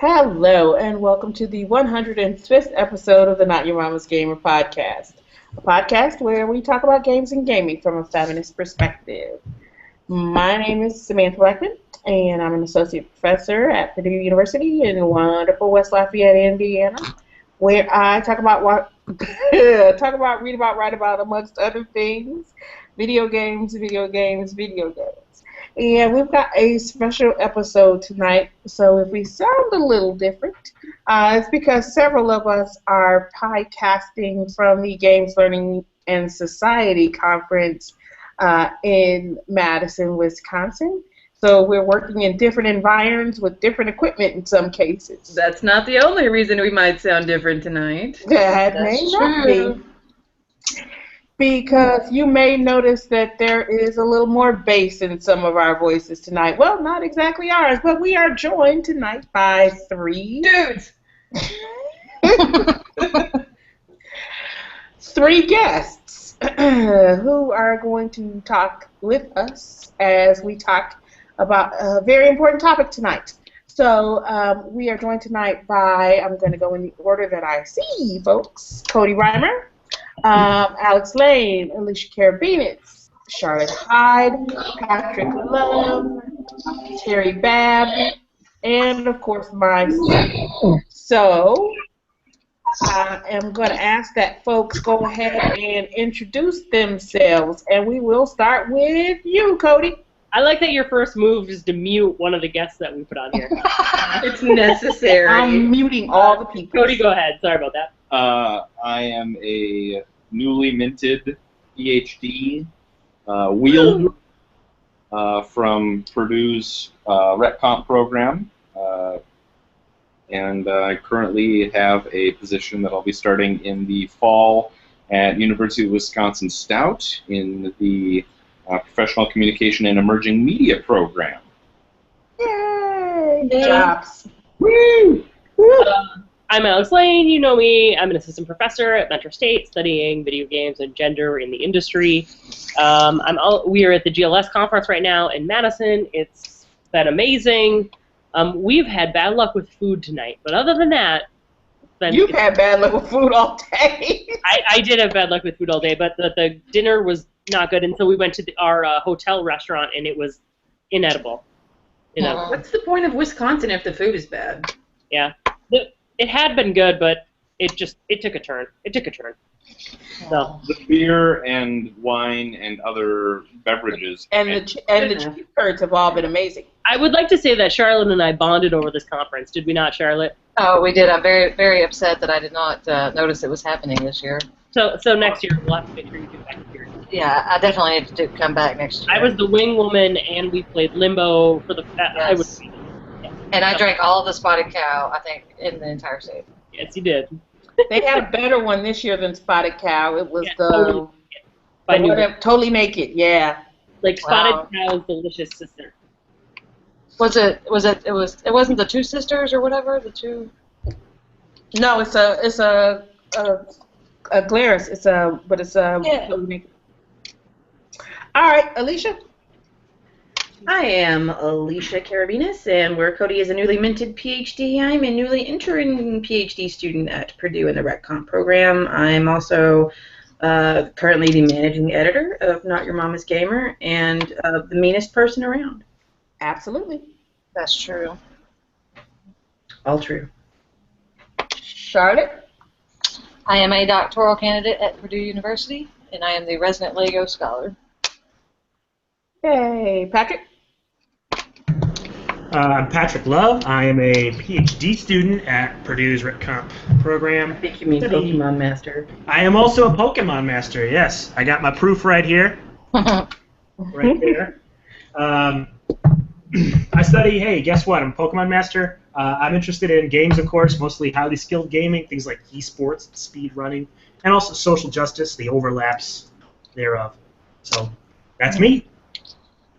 Hello, and welcome to the 105th episode of the Not Your Mama's Gamer podcast, a podcast where we talk about games and gaming from a feminist perspective. My name is Samantha Blackman, and I'm an associate professor at Purdue University in wonderful West Lafayette, Indiana, where I talk about read about, write about, amongst other things, video games. And we've got a special episode tonight, so if we sound a little different, it's because several of us are podcasting from the Games Learning and Society Conference in Madison, Wisconsin. So we're working in different environs with different equipment in some cases. That's not the only reason we might sound different tonight. That may not be. Because you may notice that there is a little more bass in some of our voices tonight. Well, not exactly ours, but we are joined tonight by three dudes. Three guests who are going to talk with us as we talk about a very important topic tonight. So we are joined tonight by, I'm going to go in the order that I see, folks, Cody Reimer, Alex Lane, Alicia Karabinas, Charlotte Hyde, Patrick Love, Terry Babb, and of course myself. So I am going to ask that folks go ahead and introduce themselves, and we will start with you, Cody. I like that your first move is to mute one of the guests that we put on here. It's necessary. I'm muting all the people. Cody, go ahead. Sorry about that. I am a newly minted PhD wielder from Purdue's RetComp program, and I currently have a position that I'll be starting in the fall at University of Wisconsin Stout in the Professional Communication and Emerging Media program. Yay! Good jobs. Woo! I'm Alex Lane. You know me. I'm an assistant professor at Mentor State studying video games and gender in the industry. We are at the GLS conference right now in Madison. It's been amazing. We've had bad luck with food tonight, but other than that, you've had bad luck with food all day. I did have bad luck with food all day, but the dinner was not good until we went to our hotel restaurant, and it was inedible. What's the point of Wisconsin if the food is bad? Yeah. It had been good, but it took a turn. So. The beer and wine and other beverages and the cheese curds have all been amazing. I would like to say that Charlotte and I bonded over this conference. Did we not, Charlotte? Oh, we did. I'm very, very upset that I did not notice it was happening this year. So next year we'll have to make sure you do back here. Yeah, I definitely need to come back next year. I was the wing woman, and we played Limbo for the. Yes. And I drank all of the Spotted Cow, I think, in the entire state. Yes, you did. They had a better one this year than Spotted Cow. It was Totally Naked, yeah. Like Spotted Cow's delicious sister. It wasn't the Two Sisters or whatever, the two. No, it's a Glarus. It's Totally Naked. All right, Alicia. I am Alicia Karabinas, and where Cody is a newly minted PhD, I'm a newly intern PhD student at Purdue in the RetComp program. I'm also currently the managing editor of Not Your Mama's Gamer and the meanest person around. Absolutely. That's true. All true. Charlotte? I am a doctoral candidate at Purdue University, and I am the resident Lego scholar. Yay. Patrick? I'm Patrick Love. I am a PhD student at Purdue's RetComp program. I think you mean Pokemon Master. I am also a Pokemon Master, yes. I got my proof right here. Right there. I study, hey, guess what? I'm a Pokemon Master. I'm interested in games, of course, mostly highly skilled gaming, things like esports, speed running, and also social justice, the overlaps thereof. So that's me.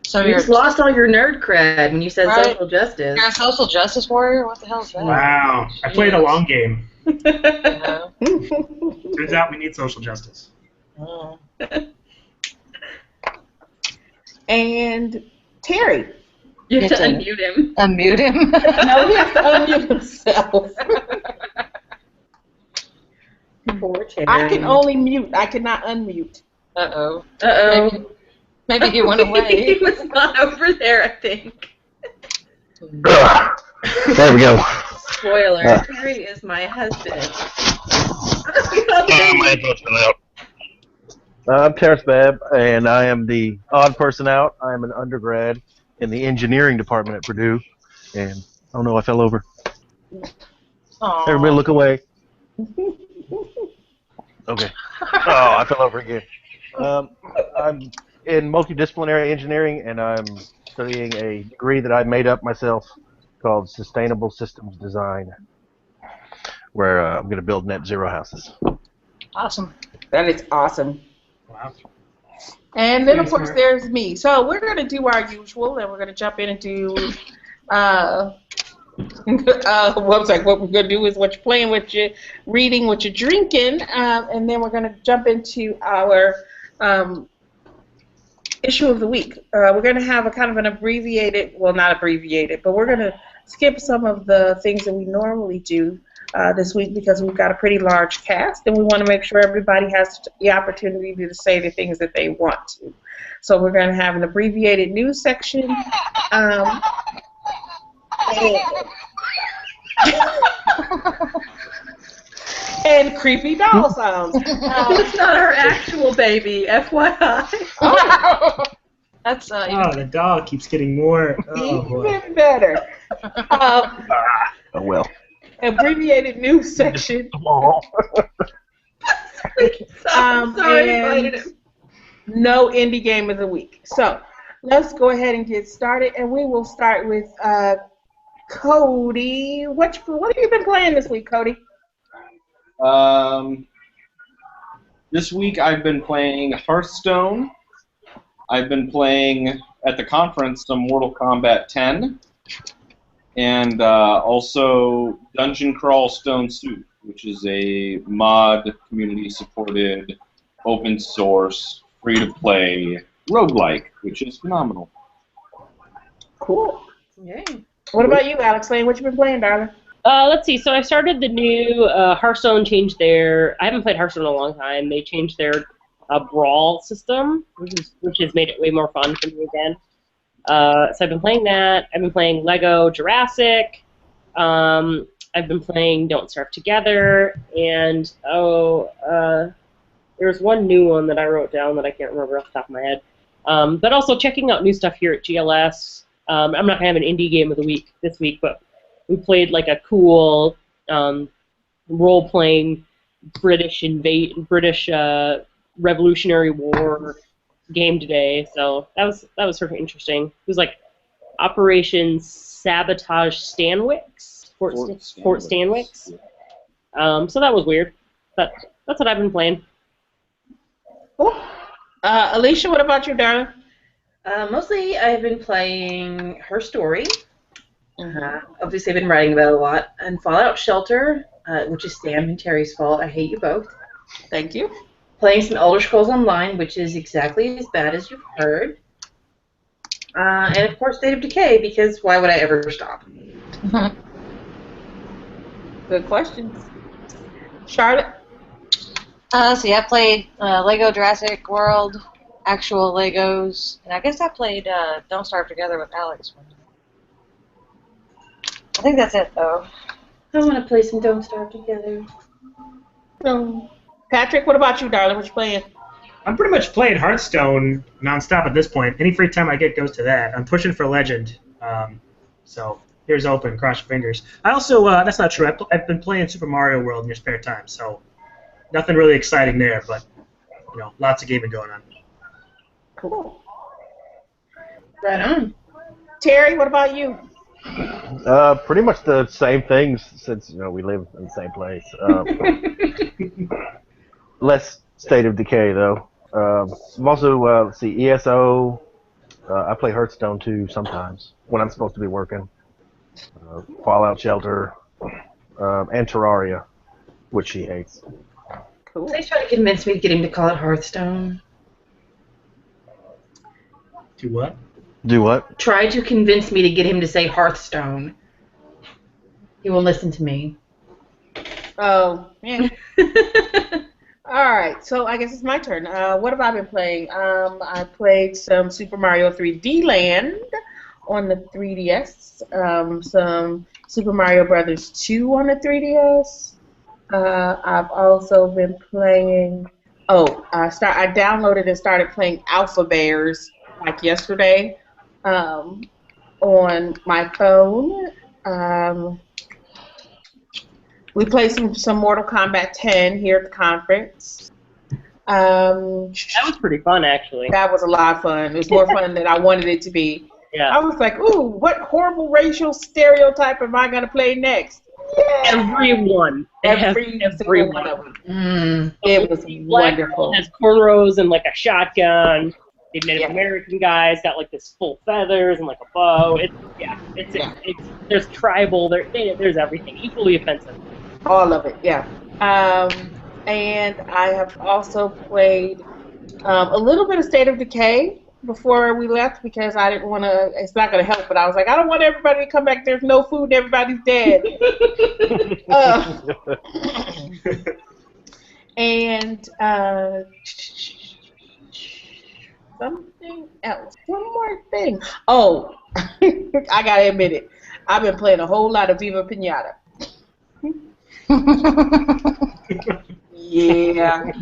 So you just lost all your nerd cred when you said social justice. You're a social justice warrior? What the hell is that? Wow. I played a long game. No. Turns out we need social justice. And Terry. You have to Get to unmute him. unmute him. No, he has to unmute himself. Poor Terry. I can only mute. I cannot unmute. Uh-oh. Uh-oh. Maybe he went he away. was not over there, I think. There we go. Spoiler, Terry is my husband. My headphones fell out. I'm Terrence Babb, and I am the odd person out. I am an undergrad in the engineering department at Purdue, and oh no, I fell over. Aw. Everybody look away. Okay. Oh, I fell over again. I'm in multidisciplinary engineering, and I'm studying a degree that I made up myself called Sustainable Systems Design, where I'm going to build net zero houses. Awesome. That is awesome. Wow. And then, of Very course, smart. there's me. So we're going to do our usual, and we're going to jump in and do. What we're going to do is what you're playing, what you're reading, what you're drinking, and then we're going to jump into our issue of the week. We're going to have a kind of an abbreviated, well, not abbreviated, but we're going to skip some of the things that we normally do this week because we've got a pretty large cast, and we want to make sure everybody has the opportunity to say the things that they want to. So we're going to have an abbreviated news section. And creepy doll sounds. It's not our actual baby, FYI. That's Oh, the dog keeps getting more. Oh, boy. Even better. Oh well. Abbreviated news section. Sorry, I invited him. No indie game of the week. So let's go ahead and get started, and we will start with Cody. What have you been playing this week, Cody? This week I've been playing Hearthstone. I've been playing at the conference some Mortal Kombat 10, and also Dungeon Crawl Stone Soup, which is a mod community-supported, open-source, free-to-play roguelike, which is phenomenal. Cool. Yay. What about you, Alex Lane? What you been playing, darling? Let's see. So I started the new Hearthstone. Changed their. I haven't played Hearthstone in a long time. They changed their brawl system, which has made it way more fun for me again. So I've been playing that. I've been playing Lego Jurassic. I've been playing Don't Starve Together, and there's one new one that I wrote down that I can't remember off the top of my head. But also checking out new stuff here at GLS. I'm not gonna have an indie game of the week this week, but we played like a cool role-playing British Revolutionary War game today. So that was sort of interesting. It was like Operation Sabotage Stanwix, Fort Stanwix. So that was weird. But that's what I've been playing. Cool. Alicia, what about you, darling? Mostly I've been playing Her Story. Obviously I've been writing about it a lot. And Fallout Shelter, which is Sam and Terry's fault. I hate you both. Thank you. Playing some Elder Scrolls Online, which is exactly as bad as you've heard. And of course State of Decay, because why would I ever stop? Good questions. Charlotte? See, I played Lego Jurassic World, actual Legos, and I guess I played Don't Starve Together with Alex. I think that's it, though. I want to play some Don't Starve Together. Patrick, what about you, darling? What you playing? I'm pretty much playing Hearthstone nonstop at this point. Any free time I get goes to that. I'm pushing for Legend. So here's open. Cross your fingers. I also, that's not true. I've been playing Super Mario World in your spare time, so nothing really exciting there, but lots of gaming going on. Cool. Right on. Terry, what about you? Pretty much the same things since we live in the same place. Less State of Decay though. I'm also let's see, ESO. I play Hearthstone too sometimes when I'm supposed to be working. Fallout Shelter, and Terraria, which she hates. Cool. They trying to convince me to get him to call it Hearthstone. To what? Do what? Try to convince me to get him to say Hearthstone. He won't listen to me. Oh, yeah. All right, so I guess it's my turn. What have I been playing? I played some Super Mario 3D Land on the 3DS, some Super Mario Brothers 2 on the 3DS. I've also been playing. Oh, I downloaded and started playing Alpha Bears like yesterday on my phone. We played some Mortal Kombat 10 here at the conference. That was pretty fun, actually. That was a lot of fun. It was more fun than I wanted it to be. Yeah. I was like, ooh, what horrible racial stereotype am I going to play next? Yeah. Everyone. Every single one of them. It was wonderful. Has cornrows and like a shotgun. The Native American guys got like this full feathers and like a bow. There's tribal. There's everything. Equally offensive. All of it, yeah. And I have also played a little bit of State of Decay before we left because I didn't want to. It's not going to help, but I was like, I don't want everybody to come back. There's no food and everybody's dead. And something else. One more thing. Oh, I got to admit it. I've been playing a whole lot of Viva Pinata. Yeah.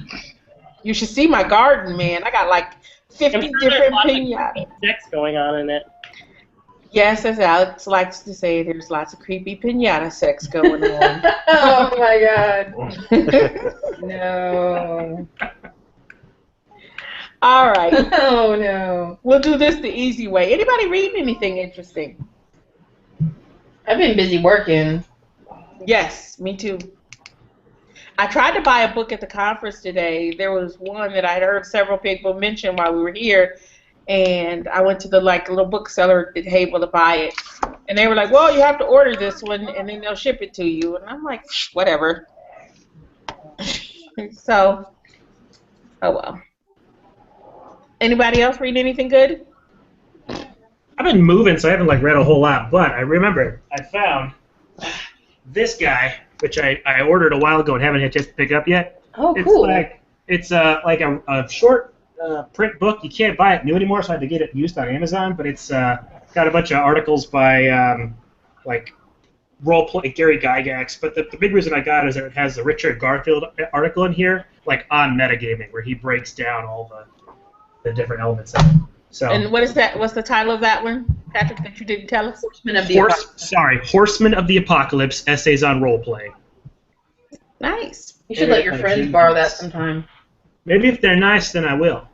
You should see my garden, man. I got like 50 different pinatas. Sex going on in it. Yes, as Alex likes to say, there's lots of creepy pinata sex going on. Oh my god. No. All right. Oh no. We'll do this the easy way. Anybody reading anything interesting? I've been busy working. Yes, me too. I tried to buy a book at the conference today. There was one that I'd heard several people mention while we were here, and I went to the little bookseller table to buy it, and they were like, "Well, you have to order this one, and then they'll ship it to you." And I'm like, "Whatever." So, oh well. Anybody else reading anything good? I've been moving, so I haven't read a whole lot. But I remember I found this guy, which I ordered a while ago and haven't had a chance to pick up yet. Oh, cool. It's like a short print book. You can't buy it new anymore, so I had to get it used on Amazon. But it's got a bunch of articles by role-play Gary Gygax. But the big reason I got it is that it has the Richard Garfield article in here, on metagaming, where he breaks down all the different elements of it. So. And what is that? What's the title of that one, Patrick, that you didn't tell us? Horsemen of the Apocalypse, Essays on Roleplay. Nice. You should let your friends borrow that sometime. Maybe if they're nice, then I will.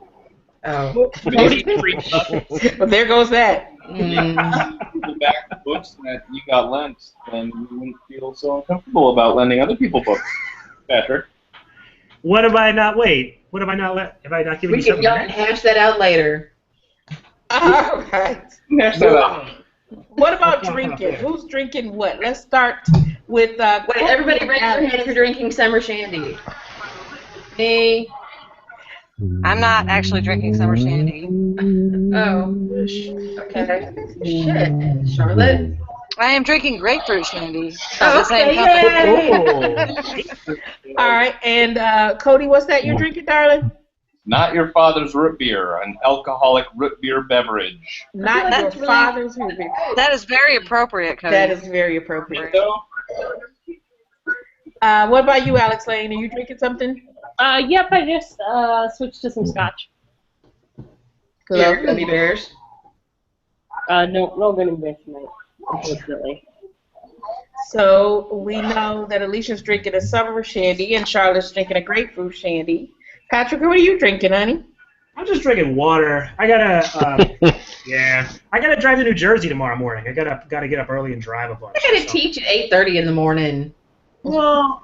Oh. Well, there goes that. The back of books that you got lent, then you wouldn't feel so uncomfortable about lending other people books, Patrick. What have I not given you something? Y'all can hash that out later. All right. What about drinking? Who's drinking what? Let's start with. Wait, everybody raise your hand if you're drinking summer shandy. Me. I'm not actually drinking summer shandy. Oh. Okay. Shit. Charlotte? I am drinking grapefruit shandy. Okay, yay! All right, and Cody, what's that you're drinking, darling? Not your father's root beer, an alcoholic root beer beverage. Not your father's root beer. That is very appropriate, Cody. That is very appropriate. What about you, Alex Lane? Are you drinking something? Yep, I just switched to some scotch. Gummy bears? No gummy bears tonight, unfortunately. So we know that Alicia's drinking a summer shandy and Charlotte's drinking a grapefruit shandy. Patrick, what are you drinking, honey? I'm just drinking water. I gotta, I gotta drive to New Jersey tomorrow morning. I gotta get up early and drive a bunch. I gotta teach at 8:30 in the morning. Well,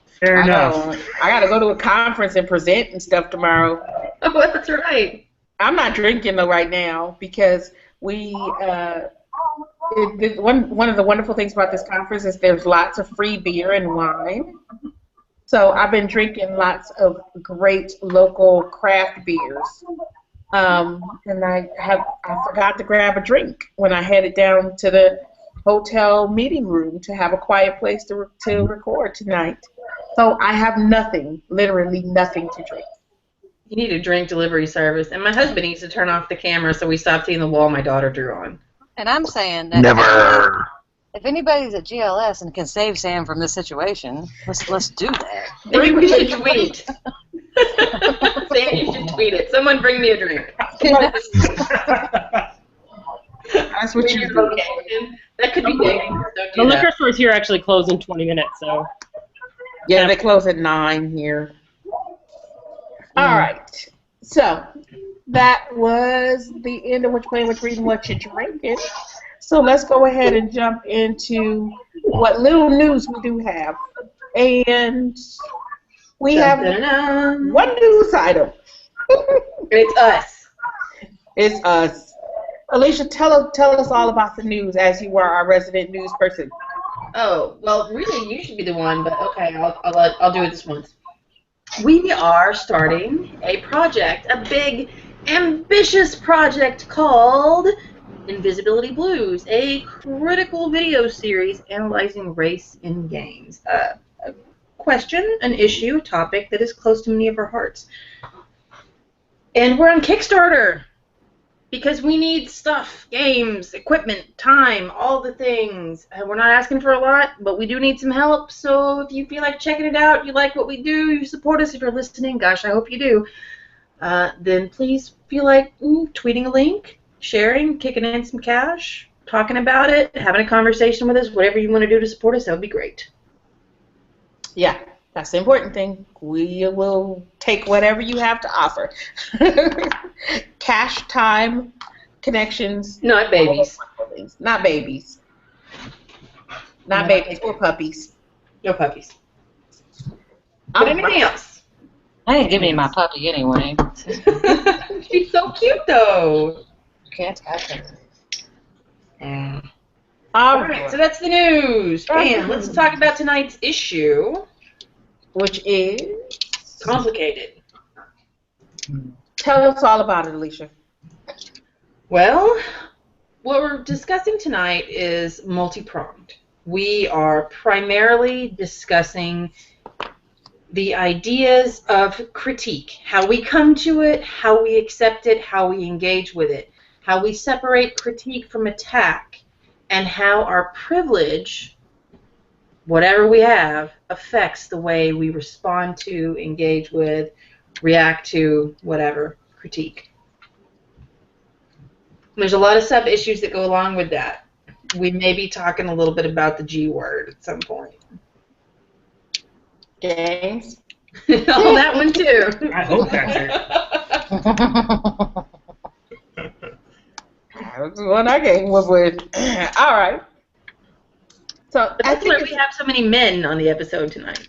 fair enough. I gotta go to a conference and present and stuff tomorrow. Oh, that's right. I'm not drinking though right now because we. One of the wonderful things about this conference is there's lots of free beer and wine. So I've been drinking lots of great local craft beers. And I forgot to grab a drink when I headed down to the hotel meeting room to have a quiet place to record tonight. So I have nothing, literally nothing to drink. You need a drink delivery service. And my husband needs to turn off the camera so we stop seeing the wall my daughter drew on. And I'm saying that Never. if anybody's at GLS and can save Sam from this situation, let's do that. Maybe we should tweet. Sam, you should tweet it. Someone bring me a drink. That's what you do. That could be dangerous. Don't The do liquor that. stores here actually close in 20 minutes, so. Yeah, they close at 9 here. All right. So that was the end of What You Playing, What You Reading, What You Drinking. So let's go ahead and jump into what little news we do have. And we have Dun-dun-dun. one news item. It's us. It's us. Alicia, tell us all about the news as you are our resident news person. Oh, well, really, you should be the one, but okay, I'll do it this once. We are starting a project, a big, ambitious project called Invisibility Blues, a critical video series analyzing race in games. A question, an issue, a topic that is close to many of our hearts. And we're on Kickstarter because we need stuff, games, equipment, time, all the things. We're not asking for a lot, but we do need some help. So if you feel like checking it out, you like what we do, you support us if you're listening, gosh, I hope you do, then please feel like tweeting a link, sharing, kicking in some cash, talking about it, having a conversation with us, whatever you want to do to support us, that would be great. Yeah, that's the important thing. We will take whatever you have to offer. Cash, time, connections. Not babies. Not babies. Not babies or puppies. No puppies. But anything else? I didn't give me my puppy anyway. She's so cute, though. Can't touch her. All right, so that's the news. And let's talk about tonight's issue. Which is? Complicated. Tell us all about it, Alicia. Well, what we're discussing tonight is multi-pronged. We are primarily discussing the ideas of critique, how we come to it, how we accept it, how we engage with it, how we separate critique from attack, and how our privilege, whatever we have, affects the way we respond to, engage with, react to, whatever, critique. There's a lot of sub-issues that go along with that. We may be talking a little bit about the G word at some point. Games. Oh, that one too. I hope that's it. That's the one I came up with. All right. So But that's why we have so many men on the episode tonight.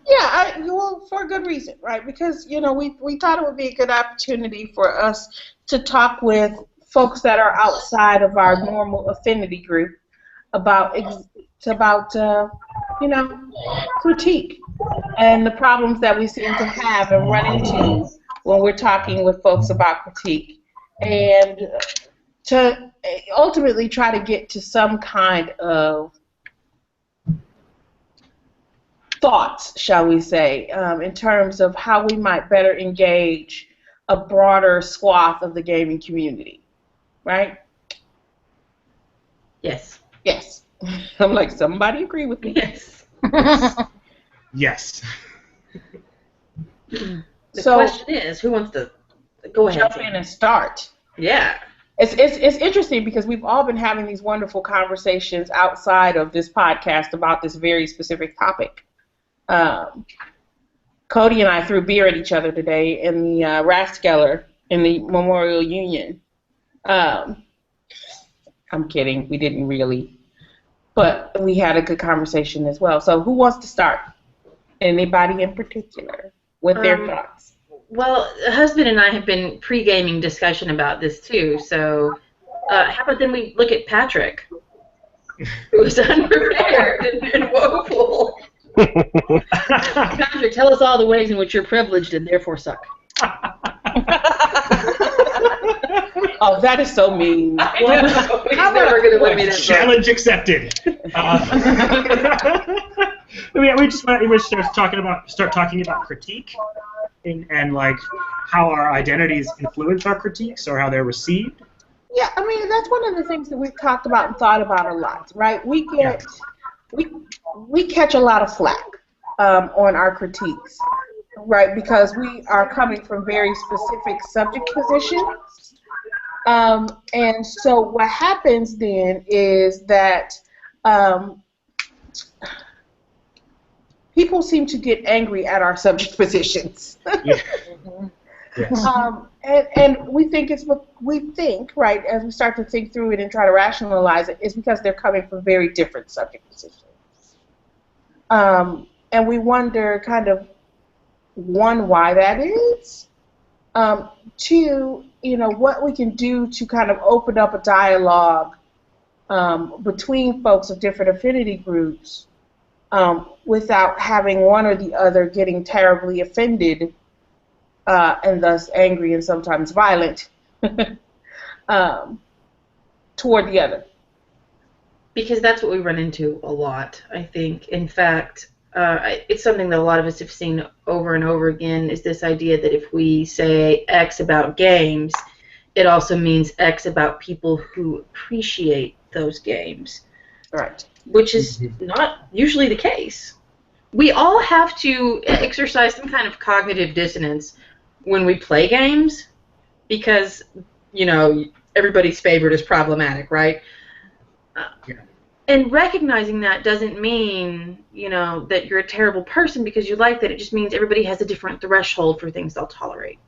Yeah, well, for a good reason, right? Because, we thought it would be a good opportunity for us to talk with folks that are outside of our normal affinity group about critique and the problems that we seem to have and run into when we're talking with folks about critique, and to ultimately try to get to some kind of thoughts, shall we say, in terms of how we might better engage a broader swath of the gaming community, right? Yes. Yes. I'm like, somebody agree with me. Yes. Yes. The So, question is, who wants to go ahead? jump in and start. Yeah. It's interesting because we've all been having these wonderful conversations outside of this podcast about this very specific topic. Cody and I threw beer at each other today in the Rathskeller in the Memorial Union. I'm kidding. We didn't really. But we had a good conversation as well. So who wants to start? Anybody in particular with their thoughts? Well, husband and I have been pre-gaming discussion about this too. So how about then we look at Patrick, who is unprepared and woeful. Patrick, tell us all the ways in which you're privileged and therefore suck. Oh, that is so mean. He's never going to let me that. Challenge accepted. We start talking about critique and like how our identities influence our critiques or how they're received. Yeah, I mean that's one of the things that we've talked about and thought about a lot, right? We catch a lot of flack on our critiques, right? Because we are coming from very specific subject positions. And so what happens then is that people seem to get angry at our subject positions. Yeah. Yes. And we think right, as we start to think through it and try to rationalize it, is because they're coming from very different subject positions. And we wonder kind of, one, why that is. Two, what we can do to kind of open up a dialogue between folks of different affinity groups without having one or the other getting terribly offended and thus angry and sometimes violent toward the other. Because that's what we run into a lot, I think. In fact, it's something that a lot of us have seen over and over again, is this idea that if we say X about games, it also means X about people who appreciate those games. Right. Which is not usually the case. We all have to exercise some kind of cognitive dissonance when we play games because, everybody's favorite is problematic, right? Yeah. And recognizing that doesn't mean, that you're a terrible person because you like that. It just means everybody has a different threshold for things they'll tolerate.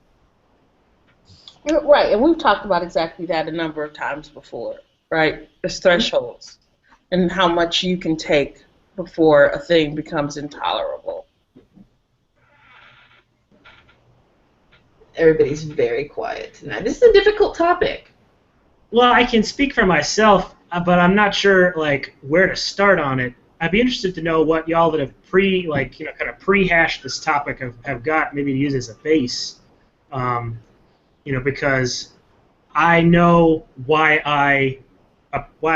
Right, and we've talked about exactly that a number of times before, right? There's thresholds and how much you can take before a thing becomes intolerable. Everybody's very quiet tonight. This is a difficult topic. Well, I can speak for myself, but I'm not sure where to start on it. I'd be interested to know what y'all that have kind of prehashed this topic have got maybe to use as a base. Because I know why I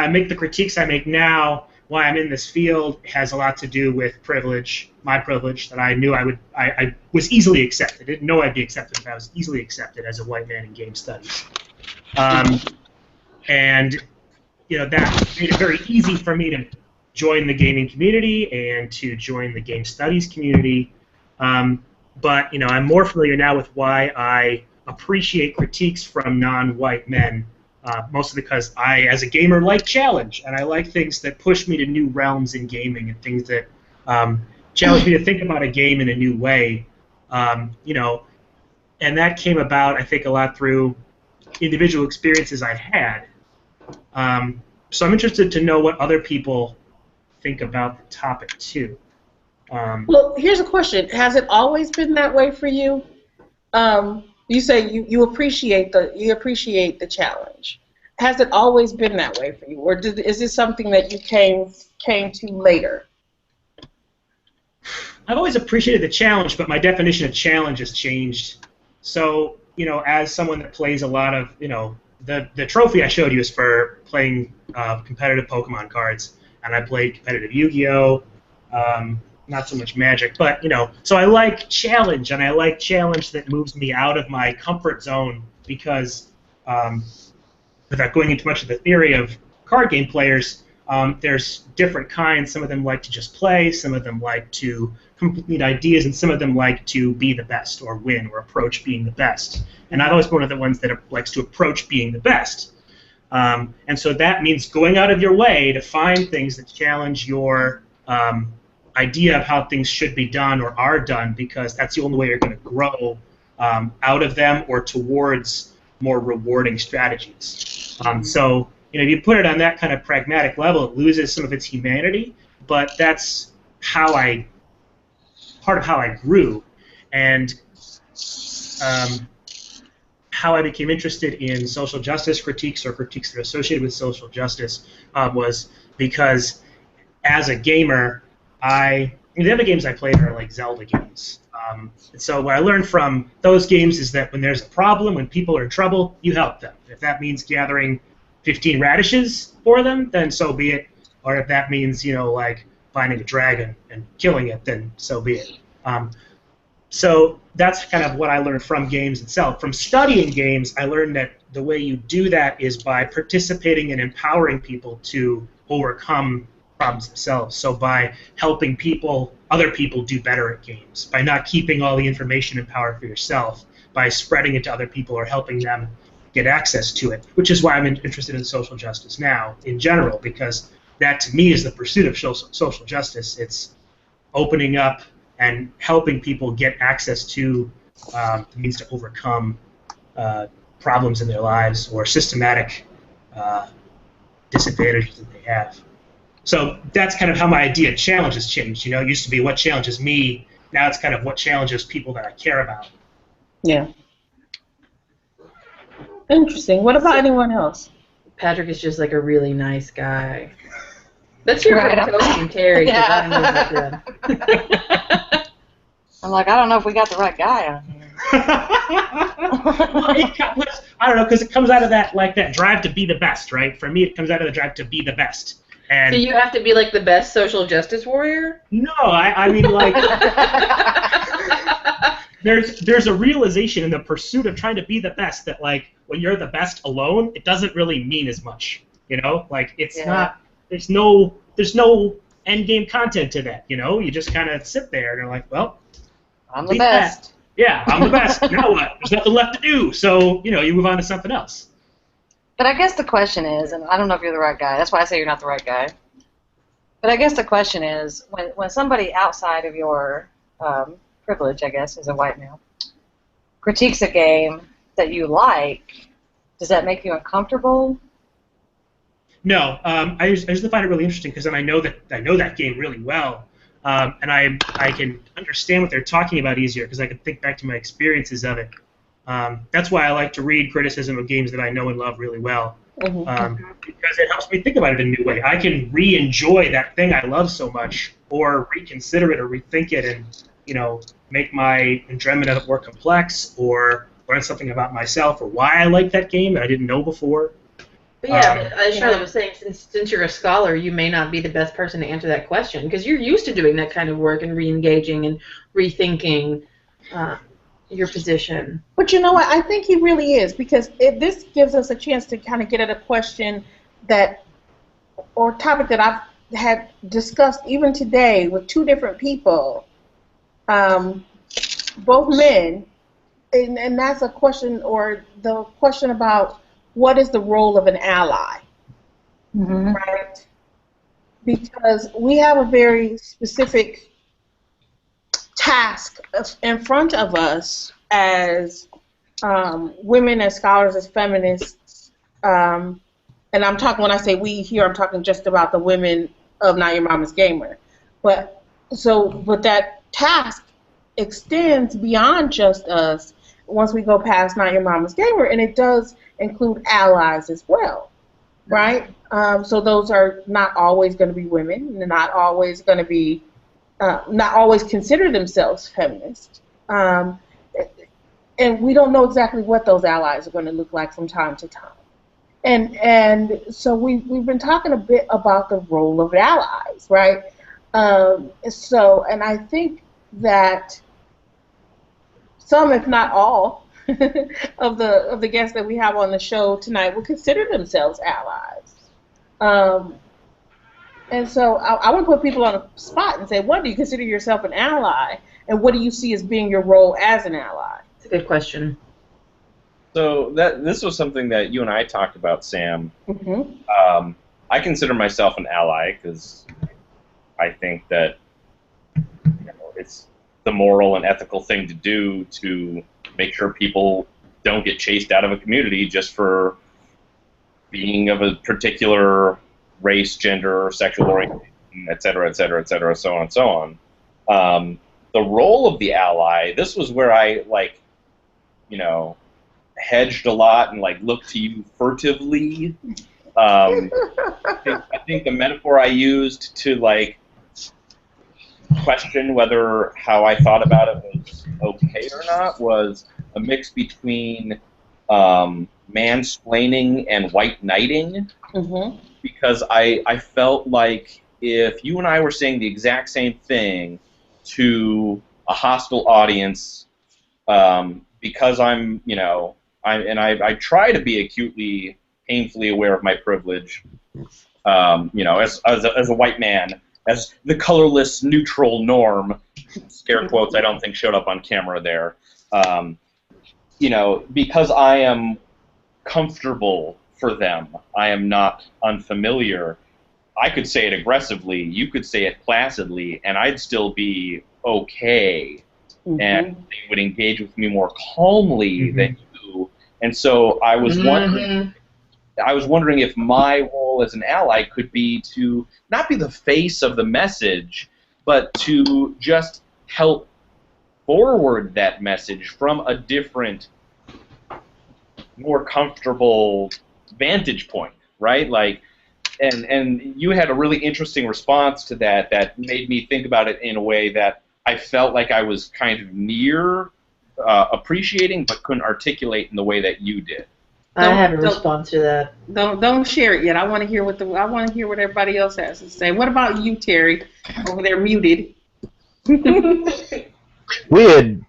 make the critiques I make now, why I'm in this field has a lot to do with privilege, my privilege, that I knew I was easily accepted. I didn't know I'd be accepted, but I was easily accepted as a white man in game studies. And that made it very easy for me to join the gaming community and to join the game studies community. But I'm more familiar now with why I appreciate critiques from non-white men, mostly because I, as a gamer, like challenge, and I like things that push me to new realms in gaming and things that challenge me to think about a game in a new way. And that came about, I think, a lot through individual experiences I've had. So I'm interested to know what other people think about the topic too. Well, here's a question: has it always been that way for you? You say you appreciate the challenge. Has it always been that way for you, or is this something that you came to later? I've always appreciated the challenge, but my definition of challenge has changed. So, as someone that plays a lot of, the trophy I showed you is for playing competitive Pokemon cards, and I played competitive Yu-Gi-Oh! Not so much Magic, but so I like challenge, and I like challenge that moves me out of my comfort zone because, without going into much of the theory of card game players, there's different kinds. Some of them like to just play, some of them like to complete ideas, and some of them like to be the best or win or approach being the best. And I've always been one of the ones that likes to approach being the best. And so that means going out of your way to find things that challenge your idea of how things should be done or are done, because that's the only way you're going to grow out of them or towards more rewarding strategies. So if you put it on that kind of pragmatic level, it loses some of its humanity, but that's part of how I grew. And how I became interested in social justice critiques or critiques that are associated with social justice was because as a gamer, I the other games I played are like Zelda games. And so what I learned from those games is that when there's a problem, when people are in trouble, you help them. If that means gathering 15 radishes for them, then so be it. Or if that means, like finding a dragon and killing it, then so be it. So that's kind of what I learned from games itself. From studying games, I learned that the way you do that is by participating and empowering people to overcome problems themselves. So by helping other people do better at games, by not keeping all the information and power for yourself, by spreading it to other people or helping them get access to it, which is why I'm interested in social justice now in general, because that to me is the pursuit of social justice. It's opening up and helping people get access to the means to overcome problems in their lives or systematic disadvantages that they have. So that's kind of how my idea of challenge has changed. It used to be what challenges me. Now it's kind of what challenges people that I care about. Yeah. Interesting. What about anyone else? Patrick is just like a really nice guy. Let's hear Right. from Cody and Terry. 'Cause I don't know about them. I'm like, I don't know if we got the right guy on here. I don't know, because it comes out of that drive to be the best, right? For me, it comes out of the drive to be the best. And So you have to be like the best social justice warrior? no, I mean like there's a realization in the pursuit of trying to be the best that like when you're the best alone, it doesn't really mean as much. Like it's not. There's no end game content to that. You just kind of sit there and you're like, well, I'm the best. Yeah, I'm the best. Now what? There's nothing left to do. So you move on to something else. But I guess the question is, and I don't know if you're the right guy. That's why I say you're not the right guy. But I guess the question is, when somebody outside of your privilege, I guess, as a white male, critiques a game that you like, does that make you uncomfortable? No, I usually find it really interesting because then I know that game really well, and I can understand what they're talking about easier because I can think back to my experiences of it. That's why I like to read criticism of games that I know and love really well, because it helps me think about it in a new way. I can re-enjoy that thing I love so much, or reconsider it, or rethink it, and make my enjoyment of it more complex, or learn something about myself or why I like that game that I didn't know before. But yeah, but as Charlotte was saying, since you're a scholar, you may not be the best person to answer that question because you're used to doing that kind of work and re-engaging and rethinking your position. But you know what? I think he really is, because this gives us a chance to kind of get at a question or topic that I've had discussed even today with two different people, both men, and that's a question, or the question about what is the role of an ally, right? Because we have a very specific task in front of us as women, as scholars, as feminists, and I'm talking, when I say we here, I'm talking just about the women of Not Your Mama's Gamer. But that task extends beyond just us once we go past Not Your Mama's Gamer, and it does include allies as well, right? So those are not always going to be women, and not always going to be, not always consider themselves feminist. And we don't know exactly what those allies are going to look like from time to time. And so we've been talking a bit about the role of allies, right? And I think that some, if not all, of the guests that we have on the show tonight will consider themselves allies. And so I want to put people on the spot and say, what do you consider yourself an ally, and what do you see as being your role as an ally? It's a good question. So this was something that you and I talked about, Sam. I consider myself an ally because I think that it's the moral and ethical thing to do to make sure people don't get chased out of a community just for being of a particular race, gender, sexual orientation, et cetera, et cetera, et cetera, so on and so on. The role of the ally, this was where I, hedged a lot and, looked to you furtively. I think the metaphor I used to, question whether how I thought about it was okay or not was a mix between mansplaining and white knighting, Mm-hmm. because I felt like if you and I were saying the exact same thing to a hostile audience, because I'm, I try to be acutely, painfully aware of my privilege, as a white man, as the colorless, neutral norm, scare quotes I don't think showed up on camera there, because I am comfortable for them, I am not unfamiliar, I could say it aggressively, you could say it placidly, and I'd still be okay, and they would engage with me more calmly than you. And so I was wondering if my role as an ally could be to not be the face of the message, but to just help forward that message from a different, more comfortable vantage point, right? Like, and you had a really interesting response to that made me think about it in a way that I felt like I was kind of near appreciating, but couldn't articulate in the way that you did. I have a response to that. Don't share it yet. I want to hear what everybody else has to say. What about you, Terry? Over there, muted. We had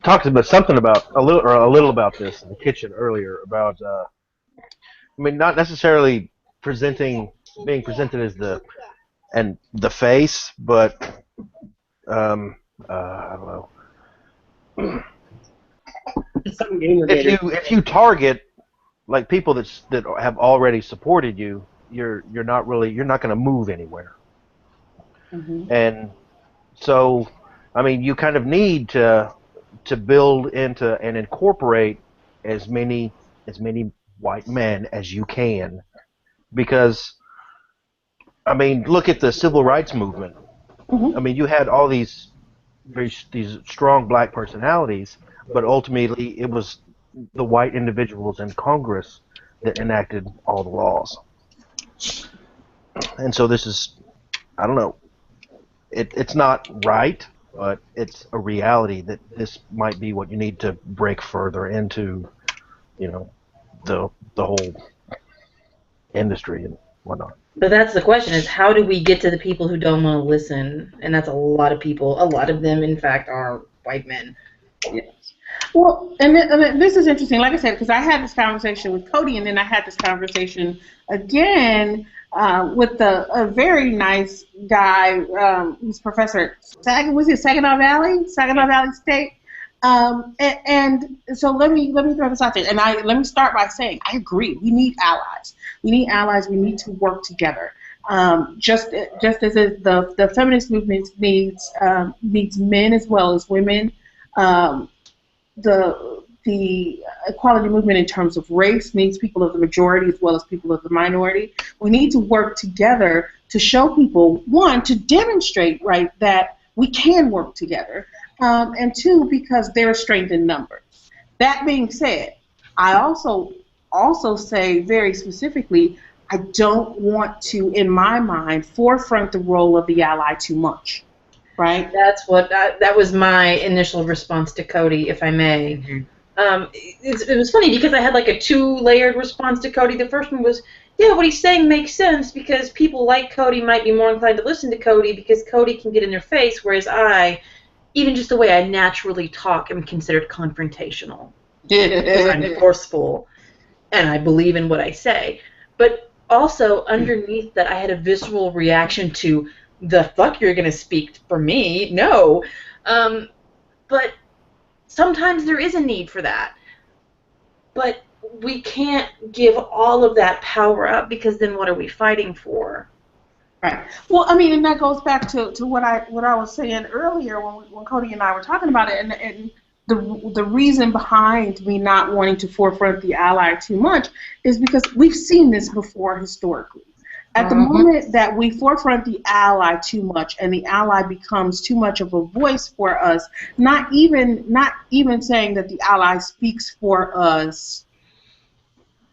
talked about a little about this in the kitchen earlier about. Not necessarily being presented as the face, but I don't know. If you target like people that have already supported you, you're not going to move anywhere. And so, you kind of need to build into and incorporate as many white men as you can, because look at the civil rights movement. You had all these strong black personalities, but ultimately it was the white individuals in Congress that enacted all the laws. And so this is, I don't know, it's not right, but it's a reality that this might be what you need to break further into, the whole industry and whatnot. But that's the question, is how do we get to the people who don't want to listen? And that's a lot of people. A lot of them, in fact, are white men. Yes. Well, and this is interesting, like I said, because I had this conversation with Cody, and then I had this conversation again with a very nice guy, who's professor at Saginaw Valley State. And so let me throw this out there, and let me start by saying I agree. We need allies. We need to work together. Just as the feminist movement needs men as well as women. The equality movement in terms of race needs people of the majority as well as people of the minority. We need to work together to show people, one, to demonstrate, right, that we can work together, and two, because there is strength in numbers. That being said, I also say very specifically, I don't want to, in my mind, forefront the role of the ally too much. Right. That was my initial response to Cody, if I may. It was funny because I had like a 2-layered response to Cody. The first one was, yeah, what he's saying makes sense because people like Cody might be more inclined to listen to Cody because Cody can get in their face, whereas I, even just the way I naturally talk, am considered confrontational. Because I'm forceful and I believe in what I say. But also underneath that, I had a visceral reaction to, the fuck you're gonna speak for me? No. But sometimes there is a need for that. But we can't give all of that power up because then what are we fighting for? Right. Well, and that goes back to what I was saying earlier when Cody and I were talking about it, and the reason behind me not wanting to forefront the ally too much is because we've seen this before historically. At the moment that we forefront the ally too much and the ally becomes too much of a voice for us, not even saying that the ally speaks for us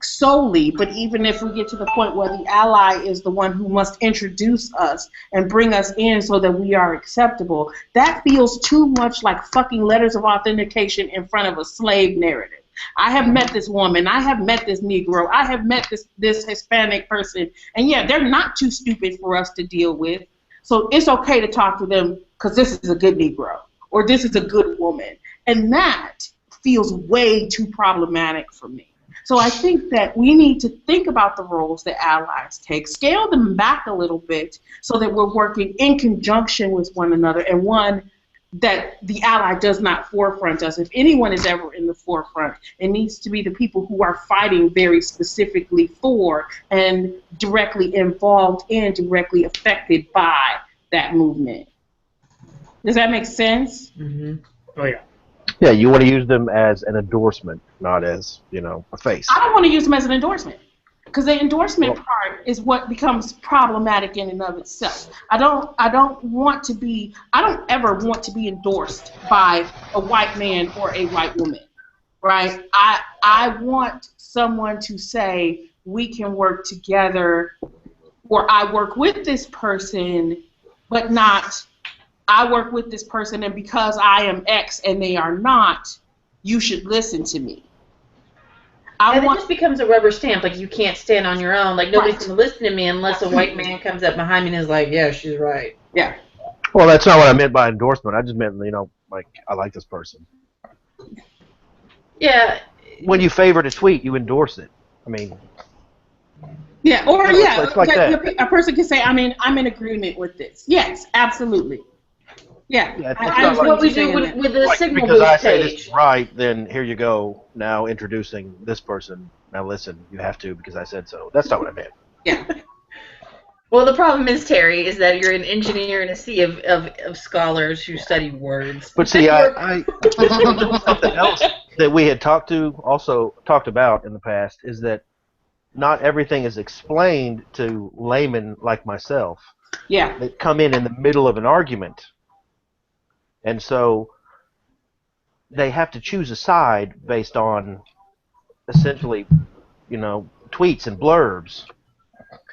solely, but even if we get to the point where the ally is the one who must introduce us and bring us in so that we are acceptable, that feels too much like fucking letters of authentication in front of a slave narrative. I have met this woman, I have met this Negro, I have met this Hispanic person, and yeah, they're not too stupid for us to deal with. So it's okay to talk to them because this is a good Negro or this is a good woman. And that feels way too problematic for me. So I think that we need to think about the roles that allies take, scale them back a little bit so that we're working in conjunction with one another, and one, that the ally does not forefront us. If anyone is ever in the forefront, it needs to be the people who are fighting very specifically for and directly involved in, directly affected by that movement. Does that make sense? Mm-hmm. Oh, yeah. Yeah, you want to use them as an endorsement, not as, a face. I don't want to use them as an endorsement, because the endorsement part is what becomes problematic in and of itself. I don't ever want to be endorsed by a white man or a white woman, right? I want someone to say we can work together, or I work with this person, but not I work with this person, and because I am X and they are not, you should listen to me. It just becomes a rubber stamp. Like, you can't stand on your own. Like, nobody's going to listen to me unless a white man comes up behind me and is like, yeah, she's right. Yeah. Well, that's not what I meant by endorsement. I just meant, like, I like this person. Yeah. When you favorite a tweet, you endorse it. I mean... Yeah, or it's like that. A person can say, I'm in agreement with this. Yes, absolutely. Yeah, what we do with the signal because I boost say page. this is right, then here you go. Now introducing this person. Now listen, you have to because I said so. That's not what I meant. Yeah. Well, the problem is, Terry, is that you're an engineer in a sea of scholars who study words. But see, I something else that we had talked about in the past is that not everything is explained to laymen like myself. Yeah. That come in the middle of an argument. And so they have to choose a side based on essentially, tweets and blurbs.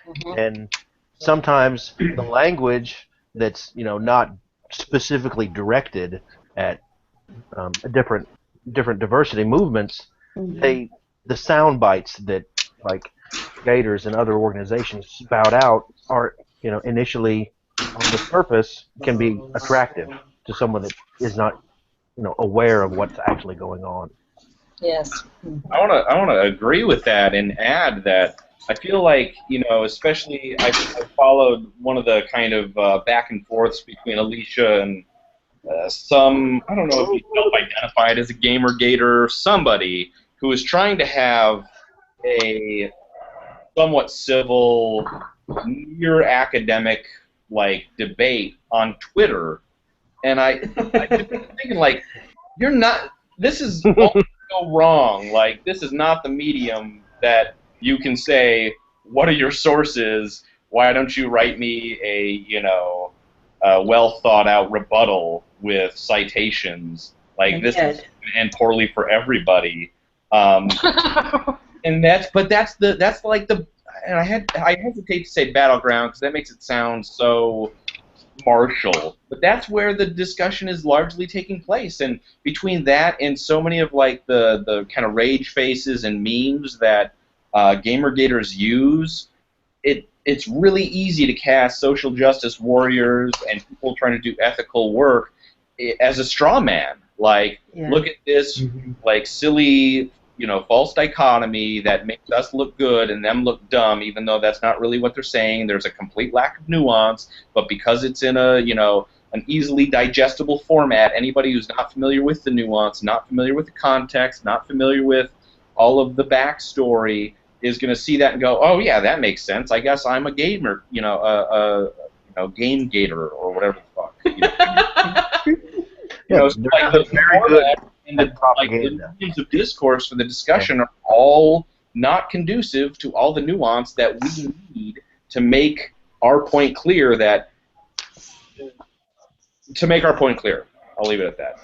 Mm-hmm. And sometimes the language that's, not specifically directed at different diversity movements, mm-hmm. The sound bites that, like, Gators and other organizations spout out are, initially on the surface can be attractive to someone that is not, aware of what's actually going on. Yes. I want to agree with that and add that I feel like, especially I followed one of the kind of back and forths between Alicia and some, I don't know if he self-identified as a gamer-gator, somebody who was trying to have a somewhat civil, near academic debate on Twitter, and I've been thinking, like, this is all go wrong. Like, this is not the medium that you can say, what are your sources? Why don't you write me a well thought out rebuttal with citations? Like, this is and poorly for everybody. And that's and I hesitate to say battleground because that makes it sound so martial, but that's where the discussion is largely taking place. And between that and so many of the kind of rage faces and memes that gamer-gators use, it's really easy to cast social justice warriors and people trying to do ethical work as a straw man. Like, look at this silly false dichotomy that makes us look good and them look dumb, even though that's not really what they're saying. There's a complete lack of nuance, but because it's in an easily digestible format, anybody who's not familiar with the nuance, not familiar with the context, not familiar with all of the backstory is going to see that and go, oh yeah, that makes sense. I guess I'm a gamer, game gator or whatever the fuck. The very good. And the mediums of discourse for the discussion are all not conducive to all the nuance that we need to make our point clear. I'll leave it at that.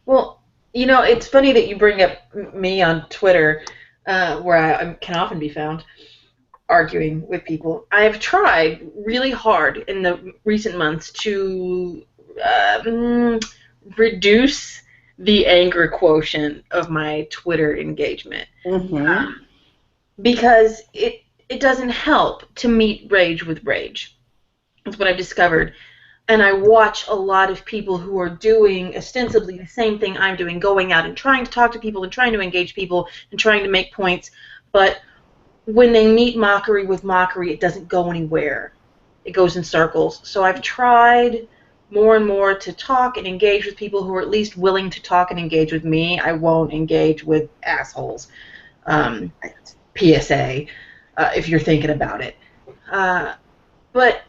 Well, it's funny that you bring up me on Twitter. where I can often be found arguing with people. I've tried really hard in the recent months to reduce the anger quotient of my Twitter engagement. Mm-hmm. Because it doesn't help to meet rage with rage. That's what I've discovered. And I watch a lot of people who are doing ostensibly the same thing I'm doing, going out and trying to talk to people and trying to engage people and trying to make points. But when they meet mockery with mockery, it doesn't go anywhere. It goes in circles. So I've tried more and more to talk and engage with people who are at least willing to talk and engage with me. I won't engage with assholes. PSA, if you're thinking about it. But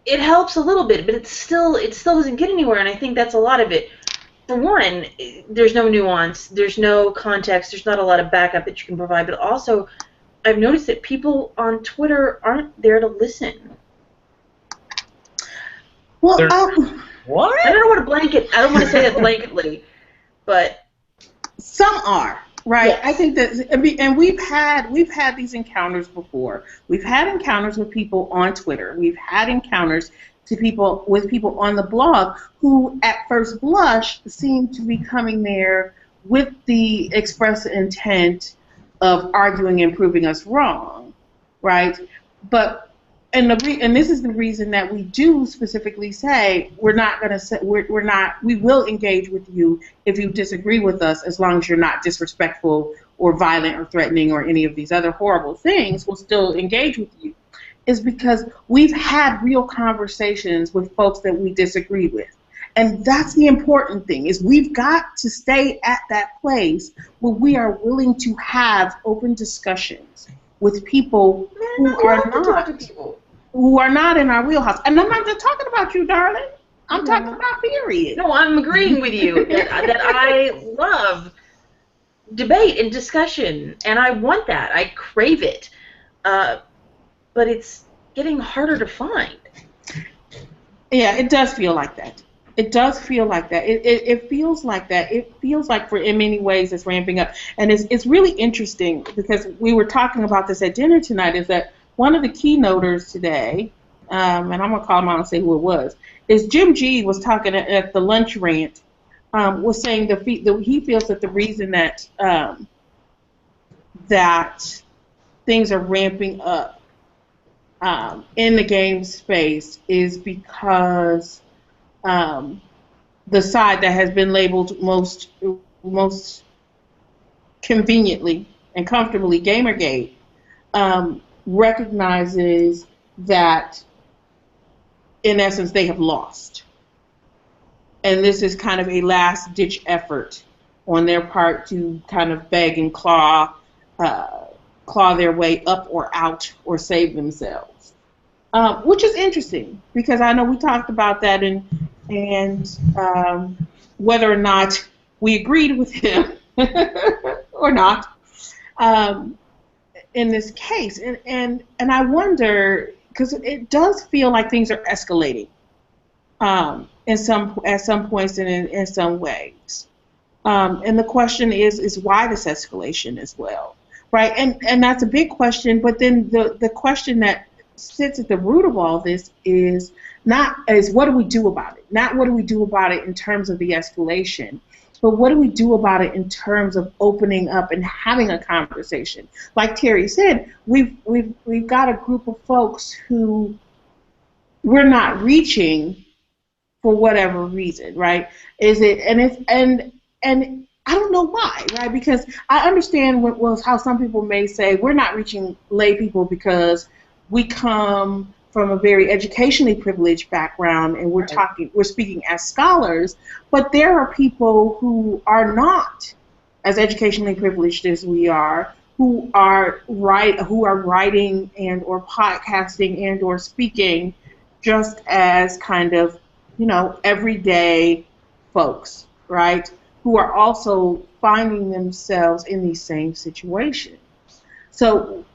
it helps a little bit, but it still doesn't get anywhere, and I think that's a lot of it. For one, there's no nuance, there's no context, there's not a lot of backup that you can provide, but also I've noticed that people on Twitter aren't there to listen. Well, What? I don't want to say that blanketly, but some are. Right. Yes. I think that, and we've had these encounters before. We've had encounters with people on Twitter. We've had encounters with people on the blog who, at first blush, seem to be coming there with the express intent of arguing and proving us wrong, right? But and this is the reason that we do specifically say we will engage with you if you disagree with us, as long as you're not disrespectful or violent or threatening or any of these other horrible things. We'll still engage with you, is because we've had real conversations with folks that we disagree with. And that's the important thing, is we've got to stay at that place where we are willing to have open discussions with people who are not in our wheelhouse. And I'm not just talking about you, darling. I'm talking about period. No, I'm agreeing with you that I love debate and discussion, and I want that. I crave it. But it's getting harder to find. Yeah, it does feel like that. It does feel like that. It feels like that. It feels like, for in many ways, it's ramping up. And it's really interesting, because we were talking about this at dinner tonight, is that one of the keynoters today, and I'm going to call him out and say who it was, is Jim G. was talking at the lunch rant, was saying he feels that the reason that that things are ramping up in the game space is because the side that has been labeled most conveniently and comfortably Gamergate recognizes that, in essence, they have lost. And this is kind of a last-ditch effort on their part to kind of beg and claw their way up or out or save themselves. Which is interesting, because I know we talked about that and whether or not we agreed with him or not. In this case, and I wonder, because it does feel like things are escalating at some points and in some ways, and the question is why this escalation as well, right? And that's a big question. But then the question that sits at the root of all this is what do we do about it? Not what do we do about it in terms of the escalation, but what do we do about it in terms of opening up and having a conversation? Like Terry said, we've got a group of folks who we're not reaching for whatever reason, right? And I don't know why, right? Because I understand how some people may say we're not reaching lay people because we come from a very educationally privileged background, and we're speaking as scholars, but there are people who are not as educationally privileged as we are, who are writing and or podcasting and or speaking just as kind of, everyday folks, right? Who are also finding themselves in these same situations. So,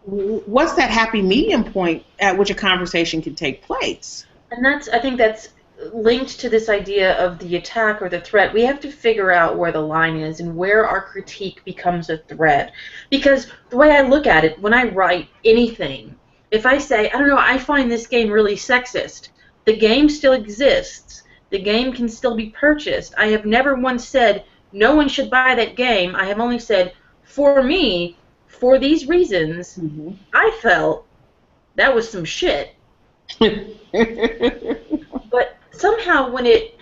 what's that happy medium point at which a conversation can take place? And I think that's linked to this idea of the attack or the threat, we have to figure out where the line is and where our critique becomes a threat. Because the way I look at it, when I write anything, if I say, I don't know, I find this game really sexist, the game still exists. The game can still be purchased. I have never once said, no one should buy that game. I have only said, for me, for these reasons, I felt that was some shit. But somehow when it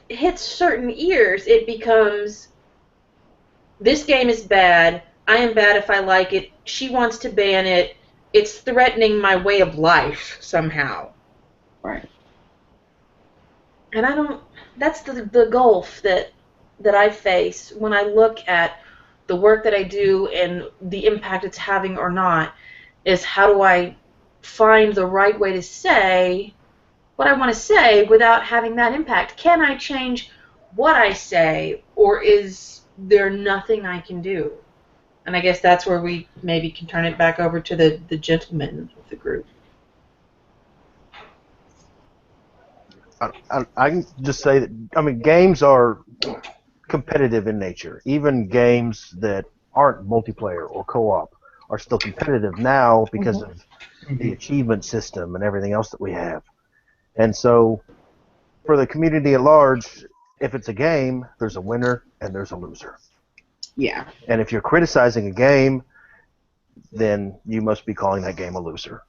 hits certain ears, it becomes, this game is bad, I am bad if I like it, she wants to ban it, it's threatening my way of life somehow. Right. And I don't, that's the gulf that I face when I look at the work that I do and the impact it's having or not, is how do I find the right way to say what I want to say without having that impact? Can I change what I say, or is there nothing I can do? And I guess that's where we maybe can turn it back over to the gentleman of the group. I can just say that, I mean, games are competitive in nature. Even games that aren't multiplayer or co-op are still competitive now because of the achievement system and everything else that we have. And so, for the community at large, if it's a game, there's a winner and there's a loser. Yeah. And if you're criticizing a game, then you must be calling that game a loser.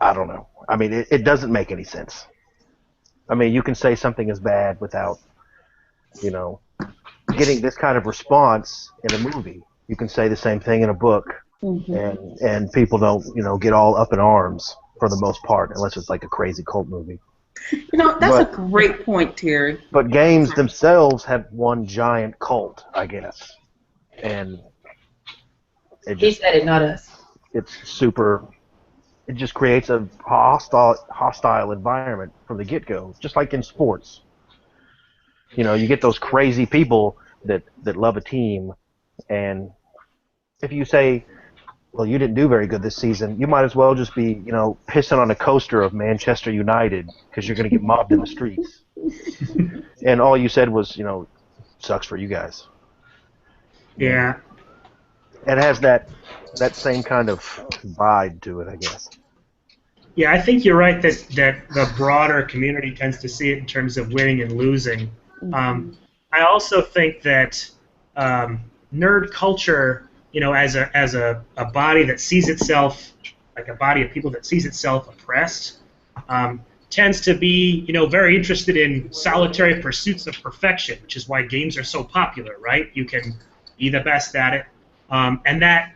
I don't know. I mean, it doesn't make any sense. I mean, you can say something is bad without, getting this kind of response in a movie. You can say the same thing in a book, and people don't, get all up in arms for the most part, unless it's like a crazy cult movie. That's a great point, Terry. But games themselves have one giant cult, I guess, and He said it, not us. It's super. It just creates a hostile environment from the get-go, just like in sports. You get those crazy people that love a team, and if you say, well, you didn't do very good this season, you might as well just be, pissing on a coaster of Manchester United because you're going to get mobbed in the streets. And all you said was, sucks for you guys. Yeah. It has that same kind of vibe to it, I guess. Yeah, I think you're right that the broader community tends to see it in terms of winning and losing. I also think that nerd culture, as a body that sees itself, like a body of people that sees itself oppressed, tends to be, very interested in solitary pursuits of perfection, which is why games are so popular, right? You can be the best at it. And that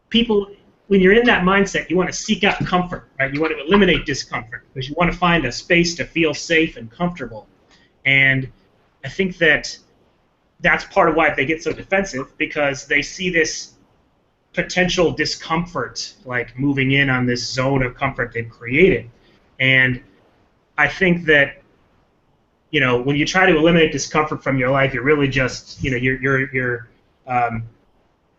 people, when you're in that mindset, you want to seek out comfort, right? You want to eliminate discomfort because you want to find a space to feel safe and comfortable. And I think that's part of why they get so defensive, because they see this potential discomfort, like moving in on this zone of comfort they've created. And I think that, when you try to eliminate discomfort from your life, you're really just, you're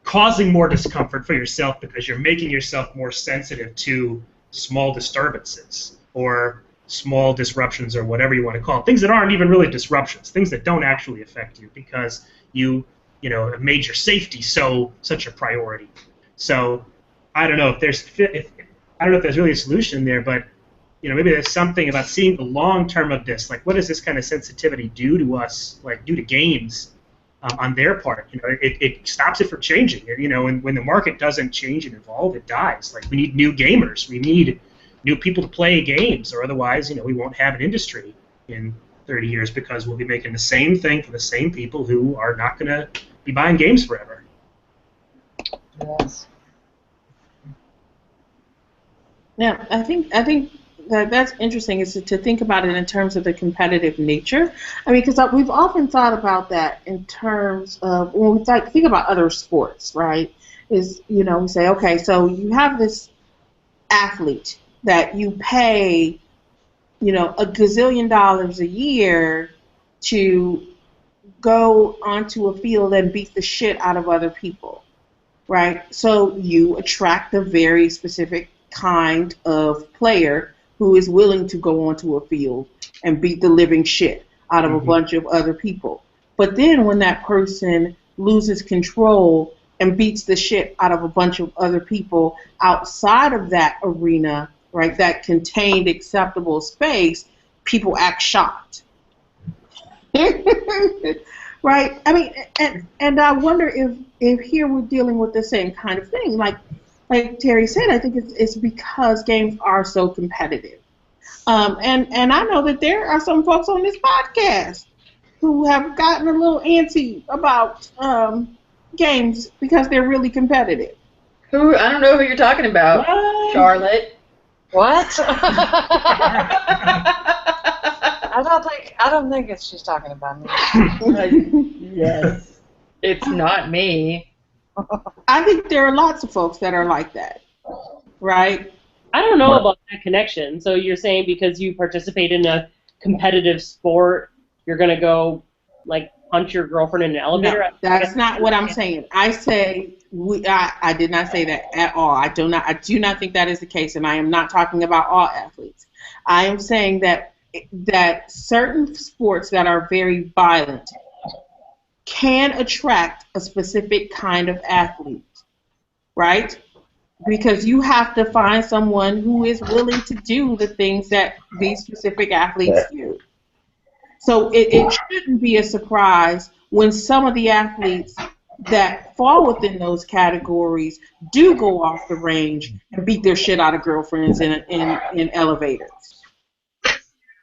causing more discomfort for yourself because you're making yourself more sensitive to small disturbances or small disruptions or whatever you want to call it. Things that aren't even really disruptions, things that don't actually affect you because you have made your safety such a priority. So I don't know if there's really a solution there, but maybe there's something about seeing the long term of this. Like, what does this kind of sensitivity do to us? Like, do to games on their part? It stops it from changing. And when the market doesn't change and evolve, it dies. Like, we need new gamers. We need new people to play games, or otherwise, we won't have an industry in 30 years because we'll be making the same thing for the same people who are not going to be buying games forever. Yes. Yeah, I think that's interesting, is to think about it in terms of the competitive nature. I mean, because we've often thought about that in terms of when we think about other sports, right? Is we say, okay, so you have this athlete that you pay, a gazillion dollars a year to go onto a field and beat the shit out of other people, right? So you attract a very specific kind of player who is willing to go onto a field and beat the living shit out of a bunch of other people. But then when that person loses control and beats the shit out of a bunch of other people outside of that arena, right, that contained acceptable space, people act shocked. Right? I mean, and I wonder if here we're dealing with the same kind of thing. Like Terry said, I think it's because games are so competitive. And I know that there are some folks on this podcast who have gotten a little antsy about games because they're really competitive. Who? I don't know who you're talking about. What? Charlotte. What? I don't think she's talking about me. Yes. It's not me. I think there are lots of folks that are like that, right? I don't know about that connection. So you're saying because you participate in a competitive sport, you're going to go, like, punch your girlfriend in an elevator? No, that's not what I'm saying. I say I did not say that at all. I do not think that is the case, and I am not talking about all athletes. I am saying that certain sports that are very violent can attract a specific kind of athlete, right? Because you have to find someone who is willing to do the things that these specific athletes do. So it shouldn't be a surprise when some of the athletes that fall within those categories do go off the range and beat their shit out of girlfriends in elevators.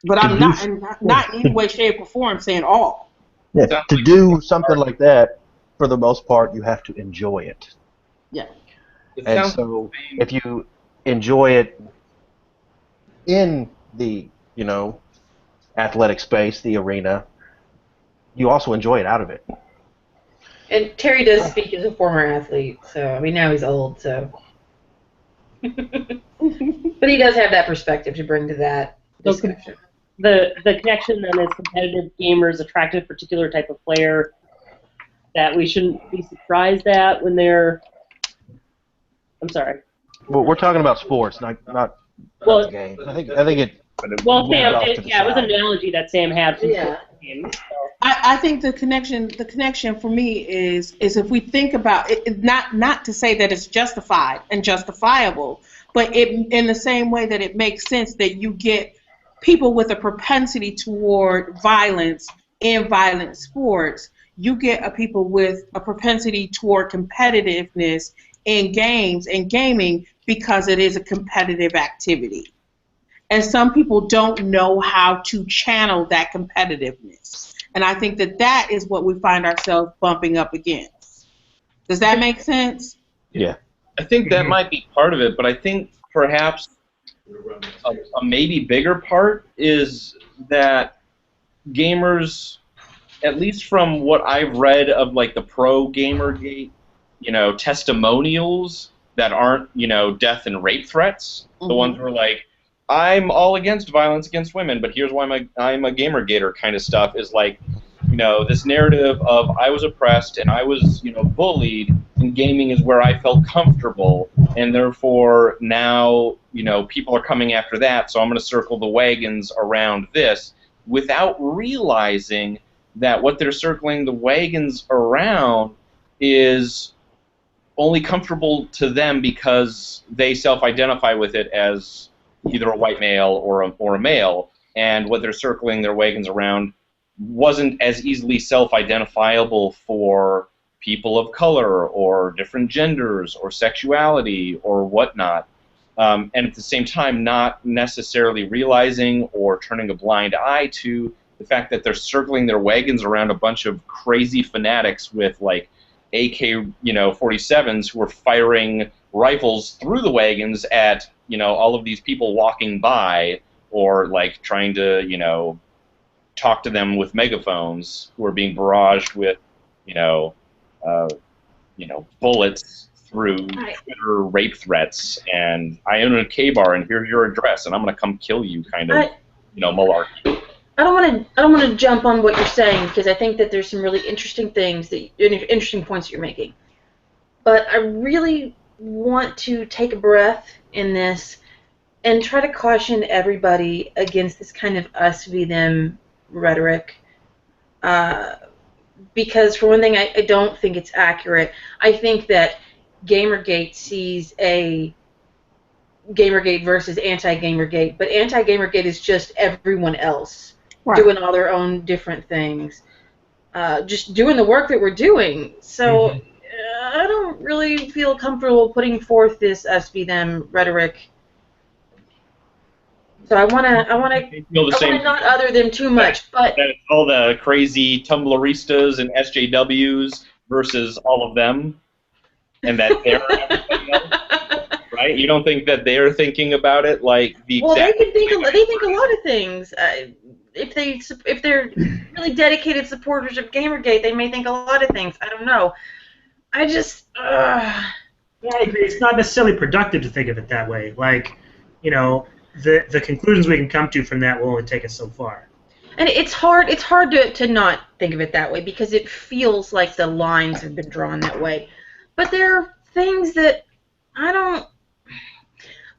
But I'm not in any way, shape, or form saying all. Yeah, to do something like that, for the most part, you have to enjoy it. Yeah. And so if you enjoy it in the, athletic space, the arena, you also enjoy it out of it. And Terry does speak as a former athlete, so, I mean, now he's old, so. But he does have that perspective to bring to that discussion. The connection then is competitive gamers attract a particular type of player that we shouldn't be surprised at when they're. I'm sorry. Well, we're talking about sports, not the games. I think it. Well, Sam, it was an analogy that Sam had from games. So. I think the connection for me is if we think about it, not to say that it's justified and justifiable, but in the same way that it makes sense that you get people with a propensity toward violence in violent sports, you get people with a propensity toward competitiveness in games and gaming because it is a competitive activity. And some people don't know how to channel that competitiveness. And I think that is what we find ourselves bumping up against. Does that make sense? Yeah. I think that might be part of it, but I think perhaps a maybe bigger part is that gamers, at least from what I've read of like the pro Gamergate, testimonials that aren't, death and rape threats, the ones where like, I'm all against violence against women, but here's why I'm a Gamergator kind of stuff is like, this narrative of I was oppressed and I was, bullied, and gaming is where I felt comfortable, and therefore now, people are coming after that, so I'm going to circle the wagons around this without realizing that what they're circling the wagons around is only comfortable to them because they self-identify with it as either a white male or a male, and what they're circling their wagons around wasn't as easily self-identifiable for people of color or different genders or sexuality or whatnot, and at the same time not necessarily realizing or turning a blind eye to the fact that they're circling their wagons around a bunch of crazy fanatics with like AK-47s who are firing rifles through the wagons at all of these people walking by, or like trying to talk to them with megaphones, who are being barraged with bullets through Twitter rape threats, and I own a K-bar and here's your address and I'm gonna come kill you kind of malarkey. I don't want to jump on what you're saying, because I think that there's some really interesting points that you're making. But I really want to take a breath in this and try to caution everybody against this kind of us v them rhetoric. Because for one thing, I don't think it's accurate. I think that Gamergate sees a Gamergate versus anti-Gamergate, but anti-Gamergate is just everyone else doing all their own different things, just doing the work that we're doing. So I don't really feel comfortable putting forth this us v them rhetoric. So I want to not other them too much, but that it's all the crazy Tumblristas and SJWs versus all of them, and that they're everybody else, right? You don't think that they're thinking about it like the well, exact? they think a lot of things. If they're really dedicated supporters of Gamergate, they may think a lot of things. I don't know. I just. Yeah, I agree. It's not necessarily productive to think of it that way. Like, you know, the conclusions we can come to from that will only take us so far. And it's hard to not think of it that way because it feels like the lines have been drawn that way. But there are things that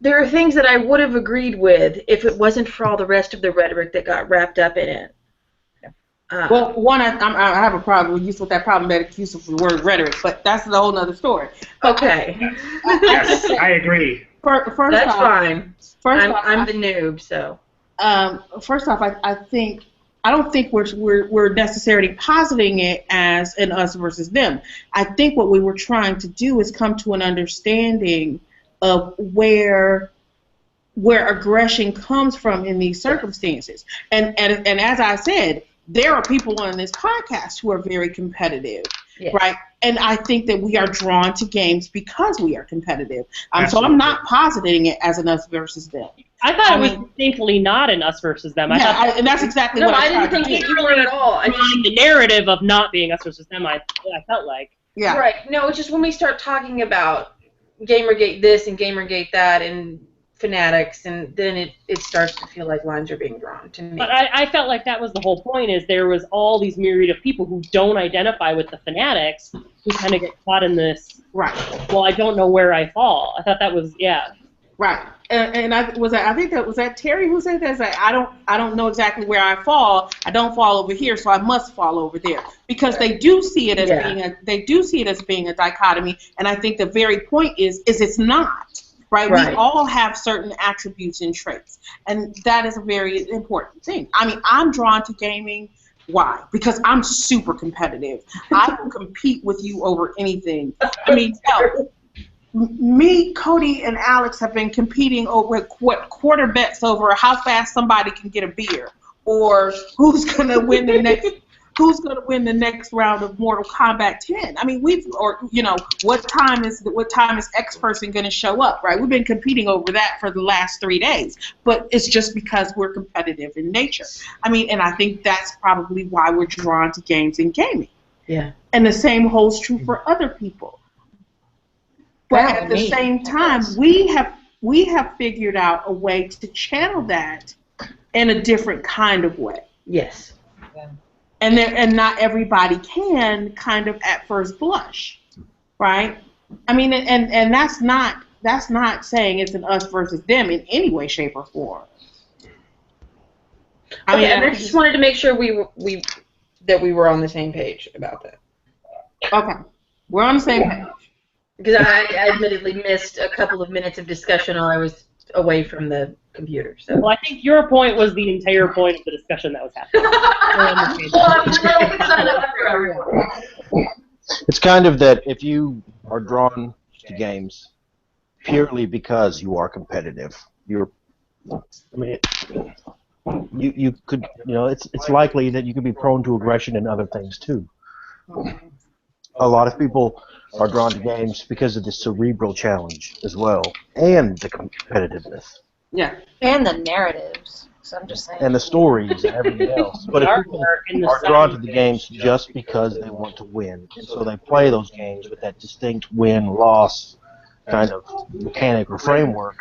there are things that I would have agreed with if it wasn't for all the rest of the rhetoric that got wrapped up in it. Well, one, I have a problem with use with that problematic use of the word rhetoric, but that's a whole other story. Okay. Yes, I agree. First That's off, fine. I'm I'm the noob, so. First off, I don't think we're necessarily positing it as an us versus them. I think what we were trying to do is come to an understanding of where aggression comes from in these circumstances. And as I said, there are people on this podcast who are very competitive, right? And I think that we are drawn to games because we are competitive. So I'm not positing it as an us versus them. I thought it was distinctly not an us versus them. And that's exactly what I didn't think you were at all. The narrative of not being us versus them, I felt like. Yeah. Right. No, it's just when we start talking about Gamergate this and Gamergate that and fanatics, and then it starts to feel like lines are being drawn to me. But I felt like that was the whole point, is there was all these myriad of people who don't identify with the fanatics who kind of get caught in this, right, well, I don't know where I fall. I thought that was, Right. And I think that was Terry who said that. Like, I don't know exactly where I fall. I don't fall over here, so I must fall over there, because they do see it as being a dichotomy. And I think the very point is it's not. Right? We all have certain attributes and traits, and that is a very important thing. I mean, I'm drawn to gaming. Why? Because I'm super competitive. I will compete with you over anything. I mean, me, Cody, and Alex have been competing over quarter bets over how fast somebody can get a beer, or who's gonna win the next round of Mortal Kombat 10. I mean, what time is X person gonna show up, right? We've been competing over that for the last 3 days, but it's just because we're competitive in nature. I mean, and I think that's probably why we're drawn to games and gaming. Yeah. And the same holds true for other people. But at the same time, we have figured out a way to channel that in a different kind of way. Yes. And not everybody can, kind of at first blush, right? I mean, and that's not saying it's an us versus them in any way, shape, or form. I just wanted to make sure we were on the same page about that. Okay, we're on the same page. Because I admittedly missed a couple of minutes of discussion while I was away from the computer. So. Well, I think your point was the entire point of the discussion that was happening. It's kind of that if you are drawn to games purely because you are competitive, you could, it's likely that you could be prone to aggression in other things too. A lot of people are drawn to games because of the cerebral challenge as well, and the competitiveness. Yeah. And the narratives. So I'm just saying. And the stories and everything else. But if people are drawn to the games just because they want to win, and so they play those games with that distinct win-loss kind of mechanic or framework,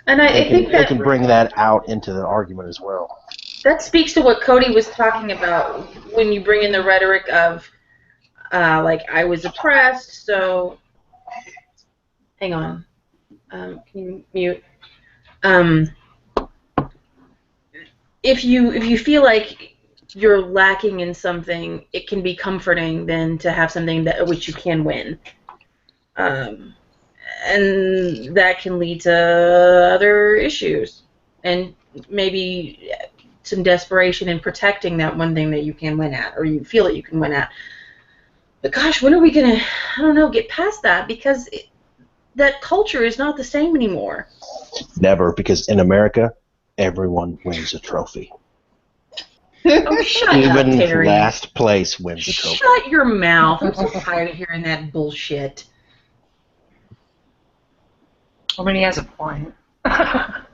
and I think they can bring that out into the argument as well. That speaks to what Cody was talking about when you bring in the rhetoric of like, I was oppressed, so hang on. Can you mute? If you feel like you're lacking in something, it can be comforting then to have something that which you can win. And that can lead to other issues, and maybe some desperation in protecting that one thing that you can win at, or you feel that you can win at. But gosh, when are we gonna, I don't know, get past that? Because that culture is not the same anymore. Never, because in America, everyone wins a trophy. Oh, shut up, Even Terry. last place wins a trophy. Shut your mouth. I'm so tired of hearing that bullshit. I mean, he has a point. I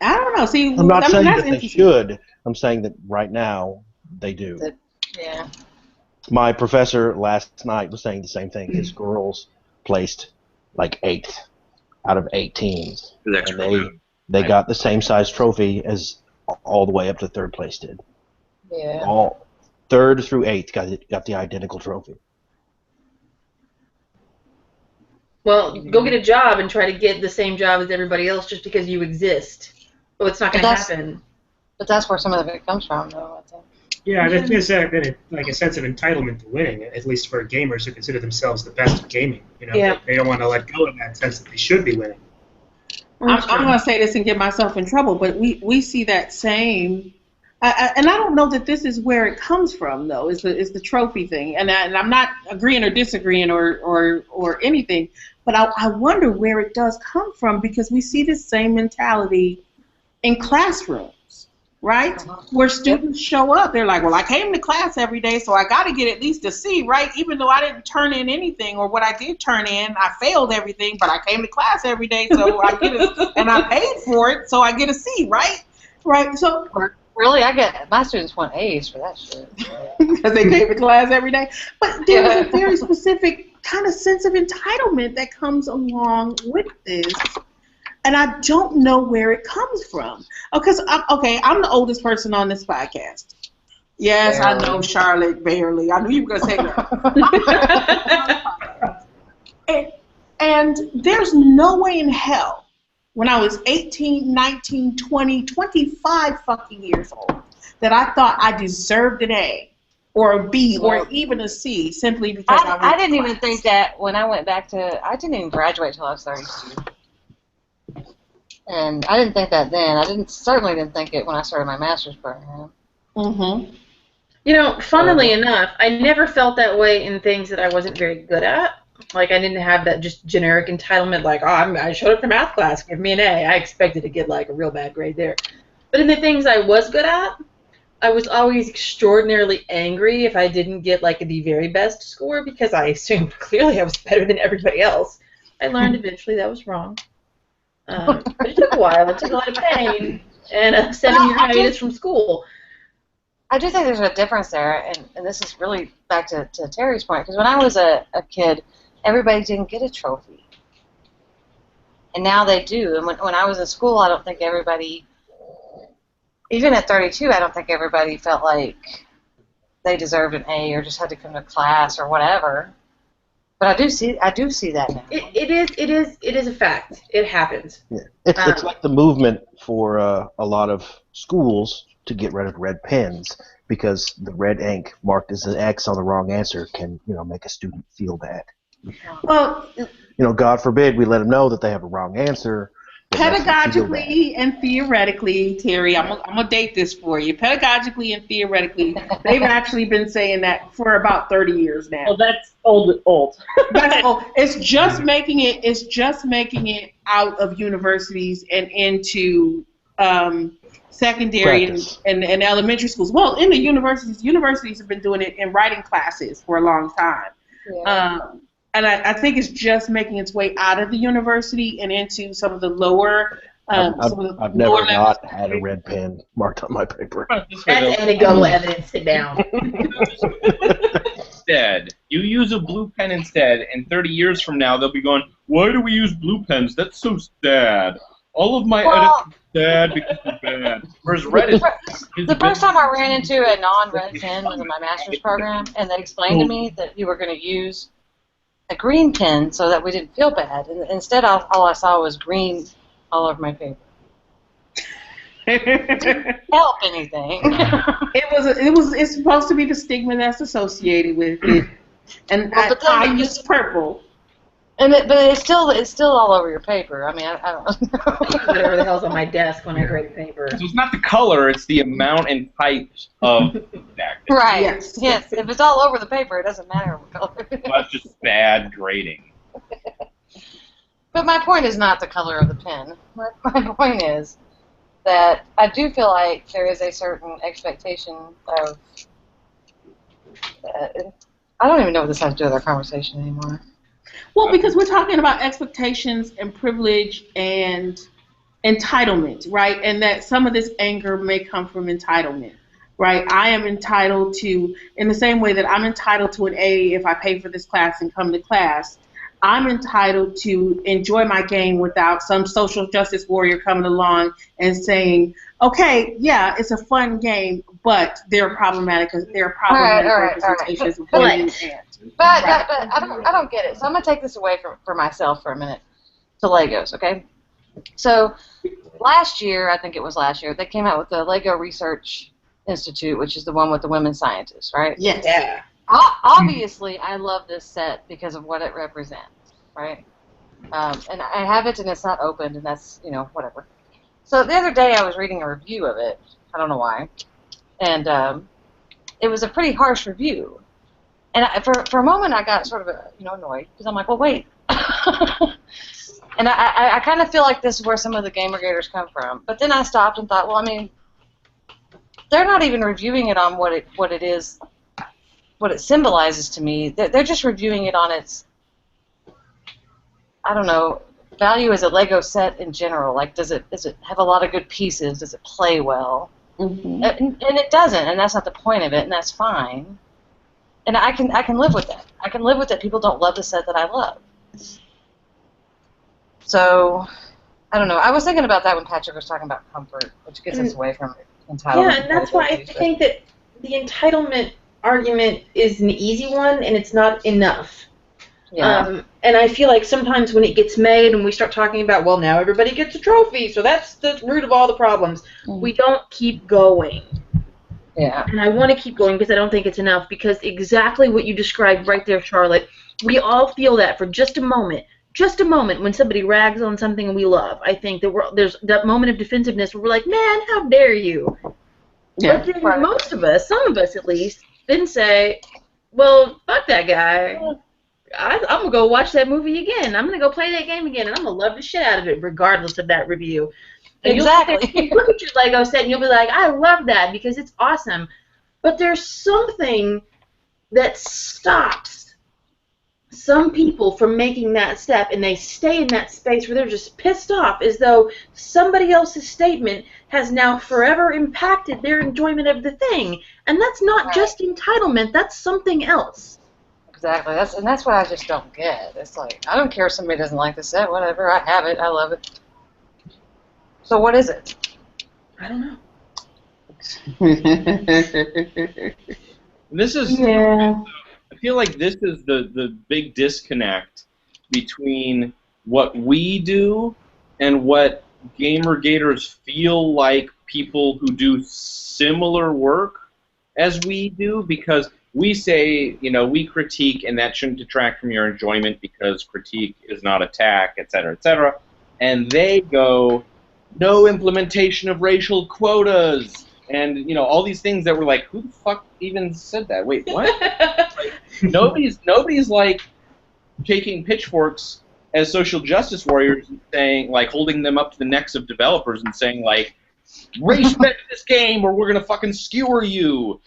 don't know. See, I'm not saying that's that they interesting. should. I'm saying that right now they do. Yeah. My professor last night was saying the same thing. His girls placed like 8th out of 8 teams, and they got the same size trophy as all the way up to 3rd place did. Yeah. All 3rd through 8th got the identical trophy. Well, go get a job and try to get the same job as everybody else just because you exist. Well, it's not going to happen. But that's where some of it comes from, though, I think. Yeah, there's like a sense of entitlement to winning, at least for gamers who consider themselves the best at gaming. You know, Yeah. they don't want to let go of that sense that they should be winning. I'm going to say this and get myself in trouble, but we see that same, and I don't know that this is where it comes from, though, is the trophy thing. And I'm not agreeing or disagreeing or anything, but I wonder where it does come from, because we see this same mentality in classrooms. Right? Where students show up, they're like, well, I came to class every day, so I got to get at least a C, right? Even though I didn't turn in anything, or what I did turn in, I failed everything, but I came to class every day, so I get and I paid for it, so I get a C, right? Right? So really, my students want A's for that shit. Because they came to class every day. But there's a very specific kind of sense of entitlement that comes along with this. And I don't know where it comes from. Because, I'm the oldest person on this podcast. Yes, barely. I know, Charlotte, barely. I knew you were going to say that. and there's no way in hell, when I was 18, 19, 20, 25 fucking years old, that I thought I deserved an A or a B or even a C simply because I didn't even think that when I went back to, I didn't even graduate until I was 32. And I didn't think that then. I certainly didn't think it when I started my master's program. Mm-hmm. You know, funnily enough, I never felt that way in things that I wasn't very good at. Like, I didn't have that just generic entitlement, like, I showed up to math class, give me an A. I expected to get, like, a real bad grade there. But in the things I was good at, I was always extraordinarily angry if I didn't get, like, the very best score, because I assumed clearly I was better than everybody else. I learned eventually that was wrong. But it took a while. It took a lot of pain and a 7-year hiatus from school. I do think there's a difference there, and this is really back to Terry's point, because when I was a kid, everybody didn't get a trophy. And now they do. And when I was in school, I don't think everybody, even at 32, I don't think everybody felt like they deserved an A or just had to come to class or whatever. But I do see that now. It is a fact. It happens. Yeah. It's like the movement for a lot of schools to get rid of red pens, because the red ink marked as an X on the wrong answer can, make a student feel bad. Well, God forbid we let them know that they have a wrong answer. Pedagogically and theoretically, Terry, I'm gonna date this for you. Pedagogically and theoretically, they've actually been saying that for about 30 years now. Well, that's old. That's old. It's just making it out of universities and into secondary and elementary schools. Well, in the universities have been doing it in writing classes for a long time. Yeah. And I think it's just making its way out of the university and into some of the lower. I've never not had a red pen marked on my paper. That's anecdotal evidence. Sit down. Instead, you use a blue pen instead, and 30 years from now they'll be going, "Why do we use blue pens? That's so sad. All of my edits are sad because they're bad." Whereas red is. The first time I ran into a non-red pen was in my master's program, and they explained to me that you were going to use a green pen so that we didn't feel bad. And instead, all I saw was green all over my paper. Help anything. It's supposed to be the stigma that's associated with it. And Well, I use purple. But it's still all over your paper. I mean, I don't know. Whatever the hell's on my desk when I grade paper. So it's not the color; it's the amount and type of that. Right. Yes. If it's all over the paper, it doesn't matter what color. Well, that's just bad grading. But my point is not the color of the pen. My point is that I do feel like there is a certain expectation of. I don't even know what this has to do with our conversation anymore. Well, because we're talking about expectations and privilege and entitlement, right? And that some of this anger may come from entitlement, right? I am entitled to, in the same way that I'm entitled to an A if I pay for this class and come to class, I'm entitled to enjoy my game without some social justice warrior coming along and saying, okay, yeah, it's a fun game, but there are problematic representations of bullying and. But I don't get it. So I'm gonna take this away for myself for a minute to Legos, okay? So last year, I think it was last year, they came out with the Lego Research Institute, which is the one with the women scientists, right? Yes. Yeah. Obviously, I love this set because of what it represents, right? And I have it, and it's not opened, and that's, whatever. So the other day, I was reading a review of it. I don't know why. And it was a pretty harsh review. And for a moment, I got sort of annoyed because I'm like, well, wait. And I kind of feel like this is where some of the Gamergaters come from. But then I stopped and thought, well, I mean, they're not even reviewing it on what it is, what it symbolizes to me. They're just reviewing it on its, I don't know, value as a Lego set in general. Like, does it have a lot of good pieces? Does it play well? Mm-hmm. And it doesn't, and that's not the point of it, and that's fine. And I can live with that. I can live with that people don't love the set that I love. So, I don't know. I was thinking about that when Patrick was talking about comfort, which gets us away from entitlement. Yeah, and that's why I think that the entitlement argument is an easy one, and it's not enough. Yeah. And I feel like sometimes when it gets made and we start talking about, well, now everybody gets a trophy, so that's the root of all the problems, we don't keep going. Yeah. And I want to keep going because I don't think it's enough, because exactly what you described right there, Charlotte, we all feel that for just a moment when somebody rags on something we love. I think that there's that moment of defensiveness where we're like, man, how dare you? Yeah. But then most of us, some of us at least, then say, well, fuck that guy. I'm going to go watch that movie again. I'm going to go play that game again, and I'm going to love the shit out of it regardless of that review. And Exactly. You'll look at your Lego set and you'll be like, I love that because it's awesome. But there's something that stops some people from making that step, and they stay in that space where they're just pissed off as though somebody else's statement has now forever impacted their enjoyment of the thing. And that's not just entitlement, that's something else. Exactly. That's what I just don't get. It's like, I don't care if somebody doesn't like the set, whatever. I have it. I love it. So what is it? I don't know. This is. Yeah. I feel like this is the big disconnect between what we do and what Gamergaters feel like people who do similar work as we do, because we say, we critique and that shouldn't detract from your enjoyment because critique is not attack, et cetera, and they go, no implementation of racial quotas, and all these things that were like, who the fuck even said that? Wait, what? Nobody's like taking pitchforks as social justice warriors and saying, like, holding them up to the necks of developers and saying, like, respect this game or we're gonna fucking skewer you.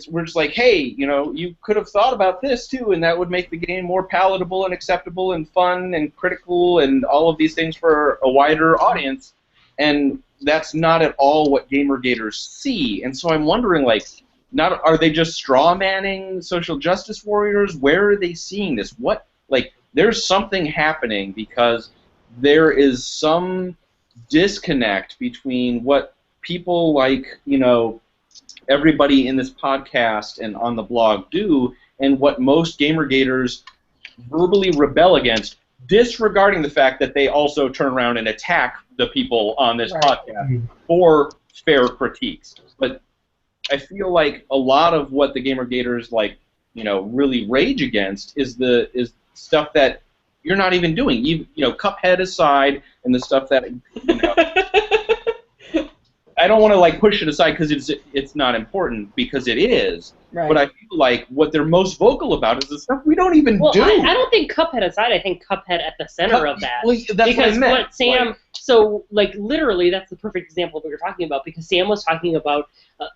We're just like, hey, you could have thought about this too, and that would make the game more palatable and acceptable and fun and critical and all of these things for a wider audience. And that's not at all what Gamergaters see. And so I'm wondering, like, are they just straw manning social justice warriors? Where are they seeing this? There's something happening because there is some disconnect between what people like, everybody in this podcast and on the blog do and what most Gamergaters verbally rebel against, disregarding the fact that they also turn around and attack the people on this podcast for fair critiques. But I feel like a lot of what the GamerGators really rage against is stuff that you're not even doing. Cuphead aside, and the stuff that I don't want to push it aside because it's not important, because it is. Right. But I feel like what they're most vocal about is the stuff we don't even do. I don't think Cuphead aside. I think Cuphead at the center of that. Well, that's because what I meant. Sam, literally, that's the perfect example of what you're talking about. Because Sam was talking about,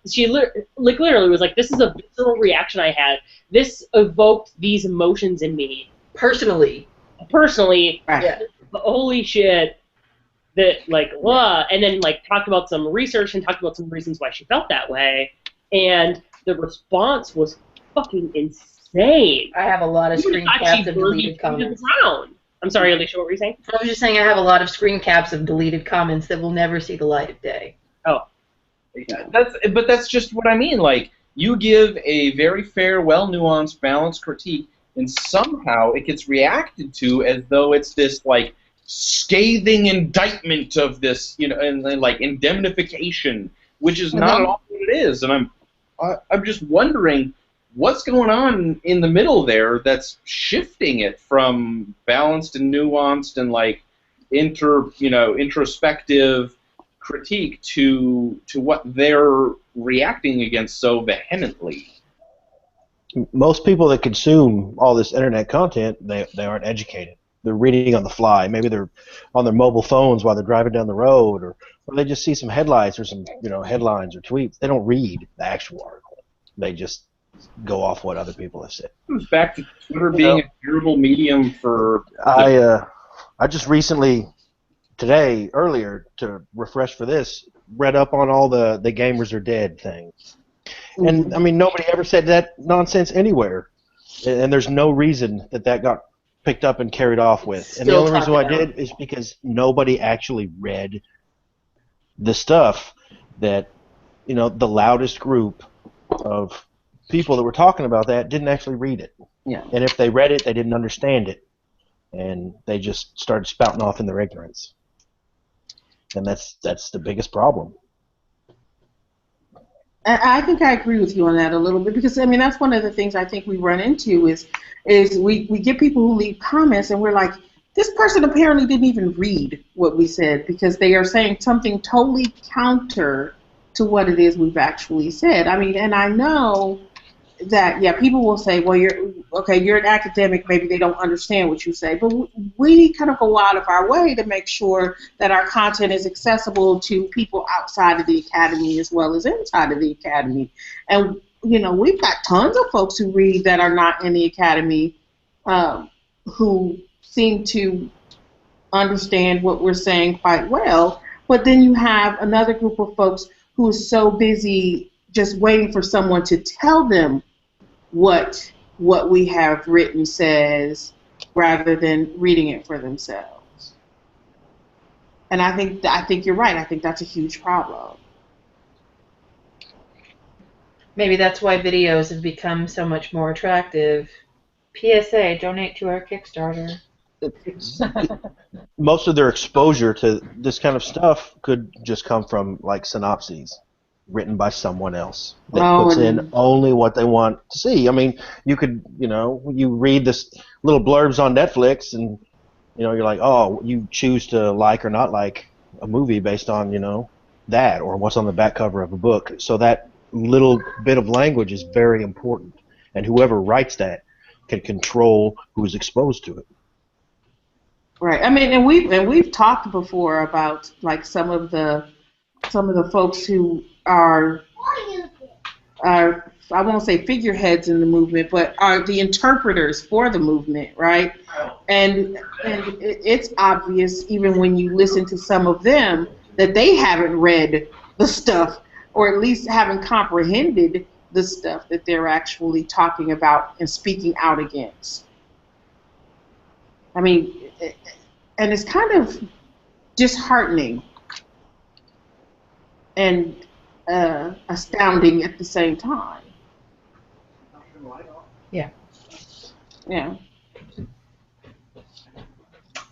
she literally was like, "This is a visceral reaction I had. This evoked these emotions in me Personally. Right. Yeah. Holy shit." And then talked about some research and talked about some reasons why she felt that way, and the response was fucking insane. I have a lot of screen caps of deleted comments. I'm sorry, Alicia, what were you saying? I was just saying I have a lot of screen caps of deleted comments that will never see the light of day. Oh. But that's just what I mean. You give a very fair, well-nuanced, balanced critique, and somehow it gets reacted to as though it's this, scathing indictment of this, and indemnification, which is not at all what it is. And I'm just wondering what's going on in the middle there that's shifting it from balanced and nuanced and introspective critique to what they're reacting against so vehemently. Most people that consume all this internet content, they aren't educated. They're reading on the fly. Maybe they're on their mobile phones while they're driving down the road, or they just see some headlights or some headlines or tweets. They don't read the actual article. They just go off what other people have said. It comes back to Twitter being a durable medium for. I just recently, earlier to refresh for this, read up on all the gamers are dead thing, and I mean nobody ever said that nonsense anywhere, and there's no reason that got picked up and carried off with. And the only reason why I did is because nobody actually read the stuff that, the loudest group of people that were talking about that didn't actually read it. Yeah. And if they read it, they didn't understand it. And they just started spouting off in their ignorance. And that's the biggest problem. I think I agree with you on that a little bit, because that's one of the things I think we run into is we get people who leave comments and we're like, this person apparently didn't even read what we said, because they are saying something totally counter to what it is we've actually said. And I know that, people will say, well, you're an academic, maybe they don't understand what you say, but we kind of go out of our way to make sure that our content is accessible to people outside of the academy as well as inside of the academy. And, we've got tons of folks who read that are not in the academy who seem to understand what we're saying quite well, but then you have another group of folks who is so busy just waiting for someone to tell them what we have written says, rather than reading it for themselves. And I think you're right. I think that's a huge problem. Maybe that's why videos have become so much more attractive. PSA, donate to our Kickstarter. Most of their exposure to this kind of stuff could just come from synopses written by someone else that puts in only what they want to see. I mean, you could, you read this little blurbs on Netflix and, you're like, oh, you choose to like or not like a movie based on, that or what's on the back cover of a book. So that little bit of language is very important. And whoever writes that can control who's exposed to it. Right. And we've talked before about some of the folks who are I won't say figureheads in the movement, but are the interpreters for the movement, right? And it's obvious even when you listen to some of them that they haven't read the stuff, or at least haven't comprehended the stuff that they're actually talking about and speaking out against. And it's kind of disheartening and astounding at the same time. Yeah. Yeah.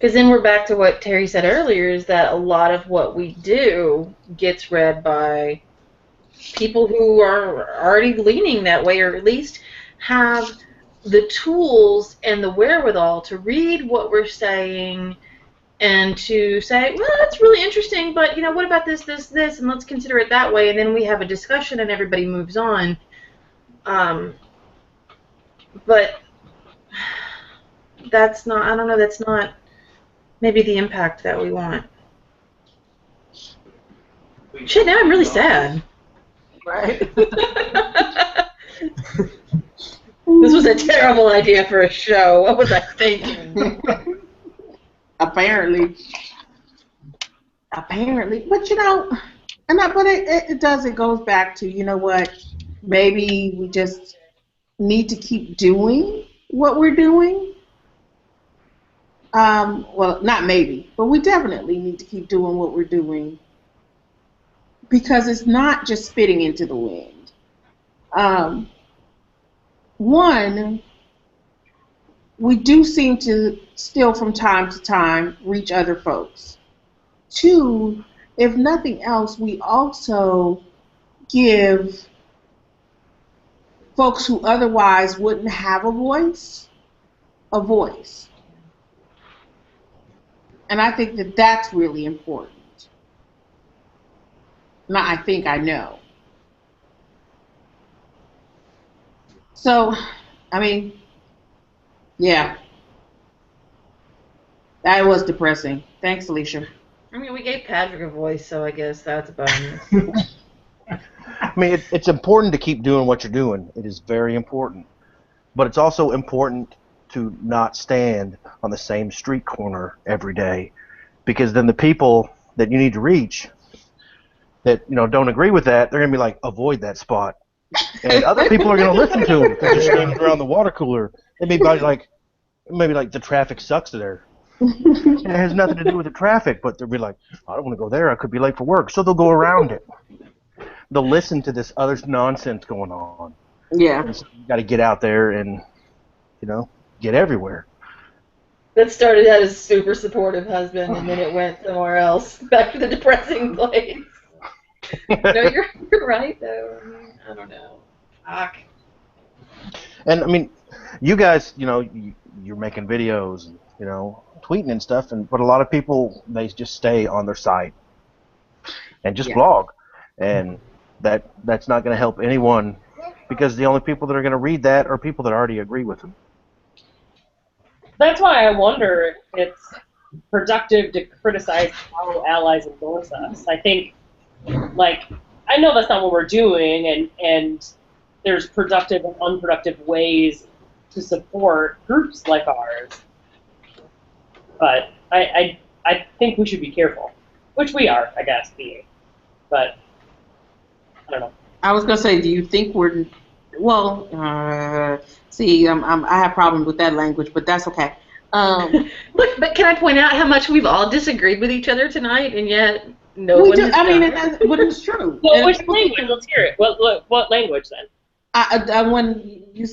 Because then we're back to what Terry said earlier, is that a lot of what we do gets read by people who are already leaning that way, or at least have the tools and the wherewithal to read what we're saying and to say, well, that's really interesting, but, what about this, and let's consider it that way, and then we have a discussion and everybody moves on. But that's not, I don't know, that's not maybe the impact that we want. Shit, now I'm really sad. Right. This was a terrible idea for a show. What was I thinking? Apparently. But it goes back to, you know what, maybe we just need to keep doing what we're doing. Well, not maybe, but we definitely need to keep doing what we're doing, because it's not just spitting into the wind. One, we do seem to still from time to time reach other folks. Two, if nothing else, we also give folks who otherwise wouldn't have a voice. And I think that that's really important. Not I think, I know. So, yeah. That was depressing. Thanks, Alicia. We gave Patrick a voice, so I guess that's a bonus. It's important to keep doing what you're doing. It is very important. But it's also important to not stand on the same street corner every day, because then the people that you need to reach that don't agree with that, they're going to be like, avoid that spot. And other people are going to listen to them because they're standing around the water cooler. It may be like the traffic sucks there. And it has nothing to do with the traffic, but they'll be like, I don't want to go there. I could be late for work. So they'll go around it. They'll listen to this other nonsense going on. Yeah. So you got to get out there and, get everywhere. That started out as a super supportive husband, and then it went somewhere else, back to the depressing place. No, you're right, though. I don't know. Fuck. And, you guys, you're making videos and, tweeting and stuff, but a lot of people, they just stay on their site and just blog. And that's not going to help anyone, because the only people that are going to read that are people that already agree with them. That's why I wonder if it's productive to criticize how allies endorse us. I think, I know that's not what we're doing, and there's productive and unproductive ways to support groups like ours. But I think we should be careful, which we are, I guess, being. But I don't know. I was gonna say, do you think we're? Well, see, I have problems with that language, but that's okay. Look, but can I point out how much we've all disagreed with each other tonight, and yet no we one do. has But it's true. Well, which language? Let's hear it. What language then? When you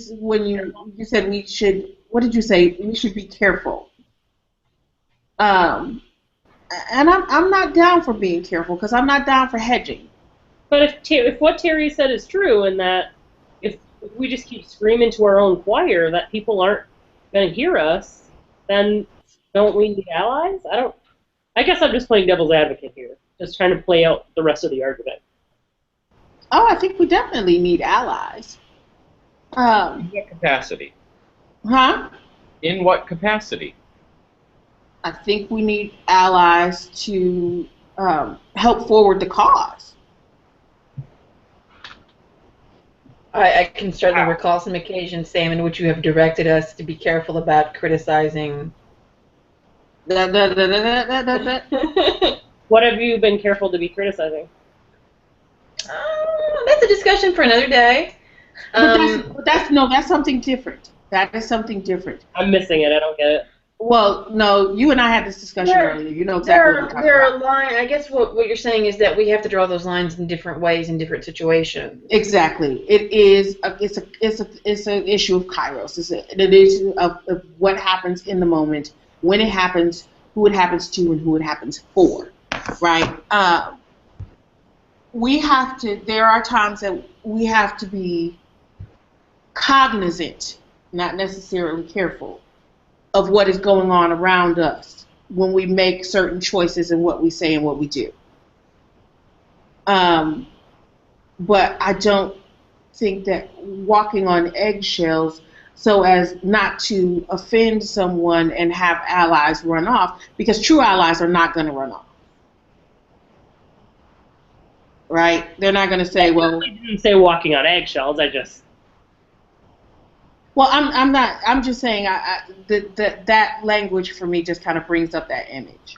said we should, what did you say? We should be careful. And I'm not down for being careful, because I'm not down for hedging. But if what Terry said is true, and that if we just keep screaming to our own choir that people aren't going to hear us, then don't we need allies? I guess I'm just playing devil's advocate here, just trying to play out the rest of the argument. Oh, I think we definitely need allies. In what capacity? Huh? In what capacity? I think we need allies to help forward the cause. I can certainly recall some occasions, Sam, in which you have directed us to be careful about criticizing. What have you been careful to be criticizing? That's a discussion for another day. That's something different. That is something different. I'm missing it. I don't get it. Well, no, you and I had this discussion earlier. You know exactly what I'm talking there about. are lines. I guess what you're saying is that we have to draw those lines in different ways in different situations. Exactly. It is. It's an issue of kairos. It's an issue of what happens in the moment, when it happens, who it happens to and who it happens for, right? There are times that we have to be cognizant, not necessarily careful, of what is going on around us when we make certain choices in what we say and what we do. But I don't think that walking on eggshells so as not to offend someone and have allies run off, because true allies are not going to run off. Right? They're not going to say, well... I didn't say walking on eggshells, I just... Well, I'm not... I'm just saying that language for me just kind of brings up that image.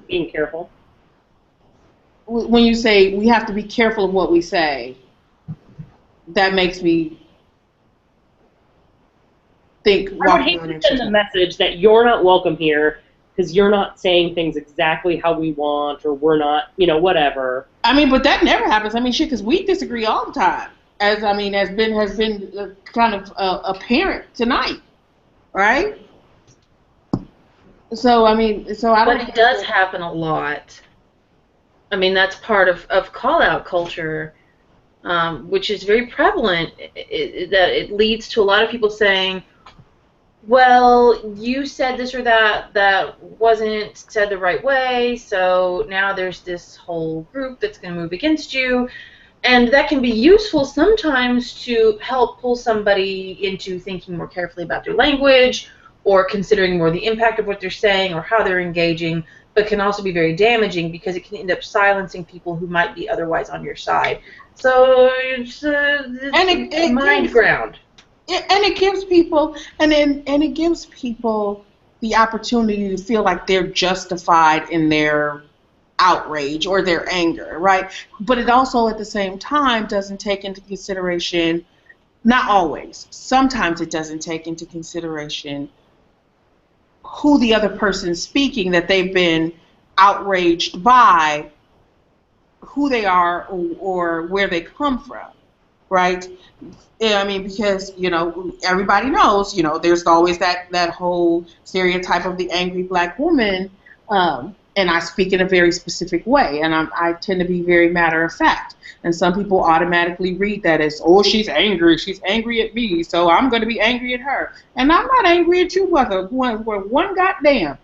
Being careful. When you say we have to be careful of what we say, that makes me think... I would hate to send the message that you're not welcome here because you're not saying things exactly how we want, or we're not, whatever. I mean, but that never happens. I mean, shit, because we disagree all the time. Has been kind of apparent tonight, right? So I don't. But it does happen a lot. I mean, that's part of call-out culture, which is very prevalent. That it leads to a lot of people saying, well, you said this or that wasn't said the right way, so now there's this whole group that's going to move against you. And that can be useful sometimes to help pull somebody into thinking more carefully about their language or considering more the impact of what they're saying or how they're engaging, but can also be very damaging because it can end up silencing people who might be otherwise on your side. So it's a mind ground. And it gives people, it gives people the opportunity to feel like they're justified in their outrage or their anger, right? But it also, at the same time, doesn't take into consideration, not always, sometimes it doesn't take into consideration who the other person's speaking, that they've been outraged by, who they are or where they come from, right? I mean, because, everybody knows, there's always that whole stereotype of the angry black woman, and I speak in a very specific way, and I tend to be very matter of fact. And some people automatically read that as, oh, she's angry at me, so I'm going to be angry at her. And I'm not angry at you, one goddamn.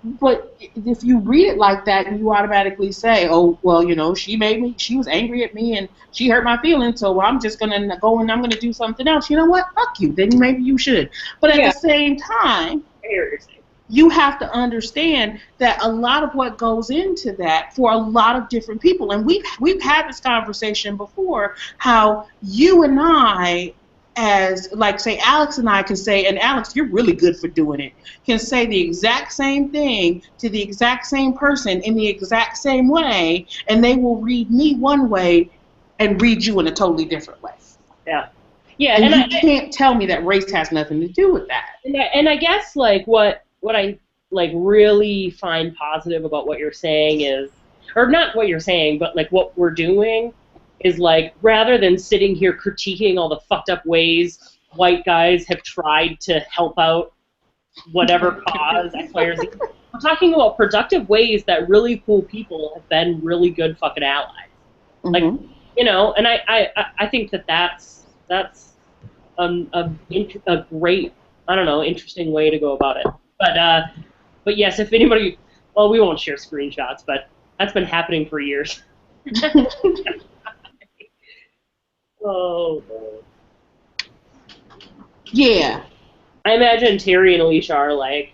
But if you read it like that, you automatically say, oh, well, she was angry at me and she hurt my feelings, so I'm just going to go and I'm going to do something else. You know what? Fuck you. Then maybe you should. But at the same time, you have to understand that a lot of what goes into that for a lot of different people, and we've had this conversation before, how you and I, as, like, say, Alex and I can say, and Alex, you're really good for doing it, can say the exact same thing to the exact same person in the exact same way, and they will read me one way and read you in a totally different way. Yeah. Yeah, and you can't tell me that race has nothing to do with that. And I guess, like, what I, like, really find positive about what you're saying is, or not what you're saying, but, like, what we're doing is, like, rather than sitting here critiquing all the fucked up ways white guys have tried to help out whatever cause, X, Y, or Z, we're talking about productive ways that really cool people have been really good fucking allies. Mm-hmm. Like, and I think that's a great, I don't know, interesting way to go about it. But yes, if anybody, well, we won't share screenshots, but that's been happening for years. Oh, Lord. Yeah. I imagine Terry and Alicia are, like,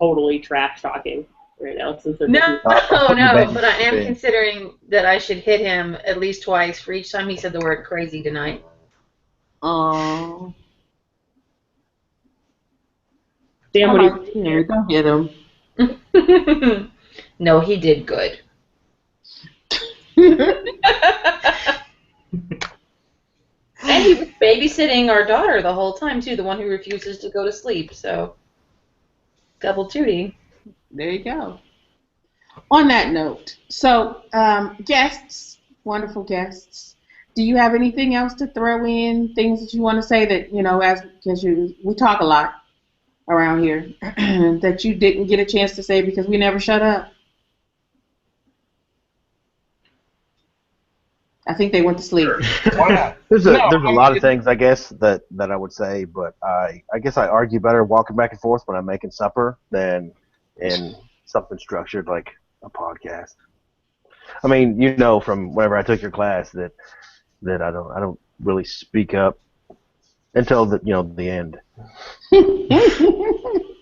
totally trash talking right now. Since they're no, but I am considering that I should hit him at least twice for each time he said the word crazy tonight. Oh. Damn, don't hit him. No, he did good. And he was babysitting our daughter the whole time, too, the one who refuses to go to sleep, so double duty. There you go. On that note, so guests, wonderful guests, do you have anything else to throw in, things that you want to say that, because we talk a lot? around here that you didn't get a chance to say because we never shut up? I think they went to sleep. There's No, a lot of it- things I guess that I would say, but I guess I argue better walking back and forth when I'm making supper than in something structured like a podcast. I mean, you know, from whenever I took your class that I don't really speak up until the end.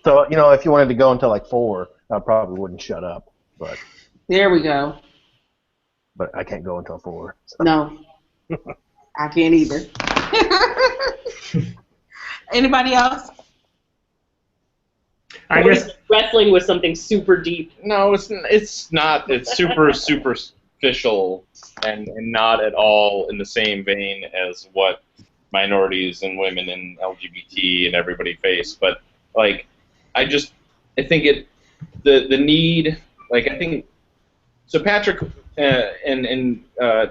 So if you wanted to go until like 4, I probably wouldn't shut up, There we go. but I can't go until 4. So. No, I can't either. Anybody else? I guess Wrestling was something super deep. No, it's not. It's super superficial and not at all in the same vein as what minorities and women and LGBT and everybody face. But like, I think the need, like, I think so. Patrick and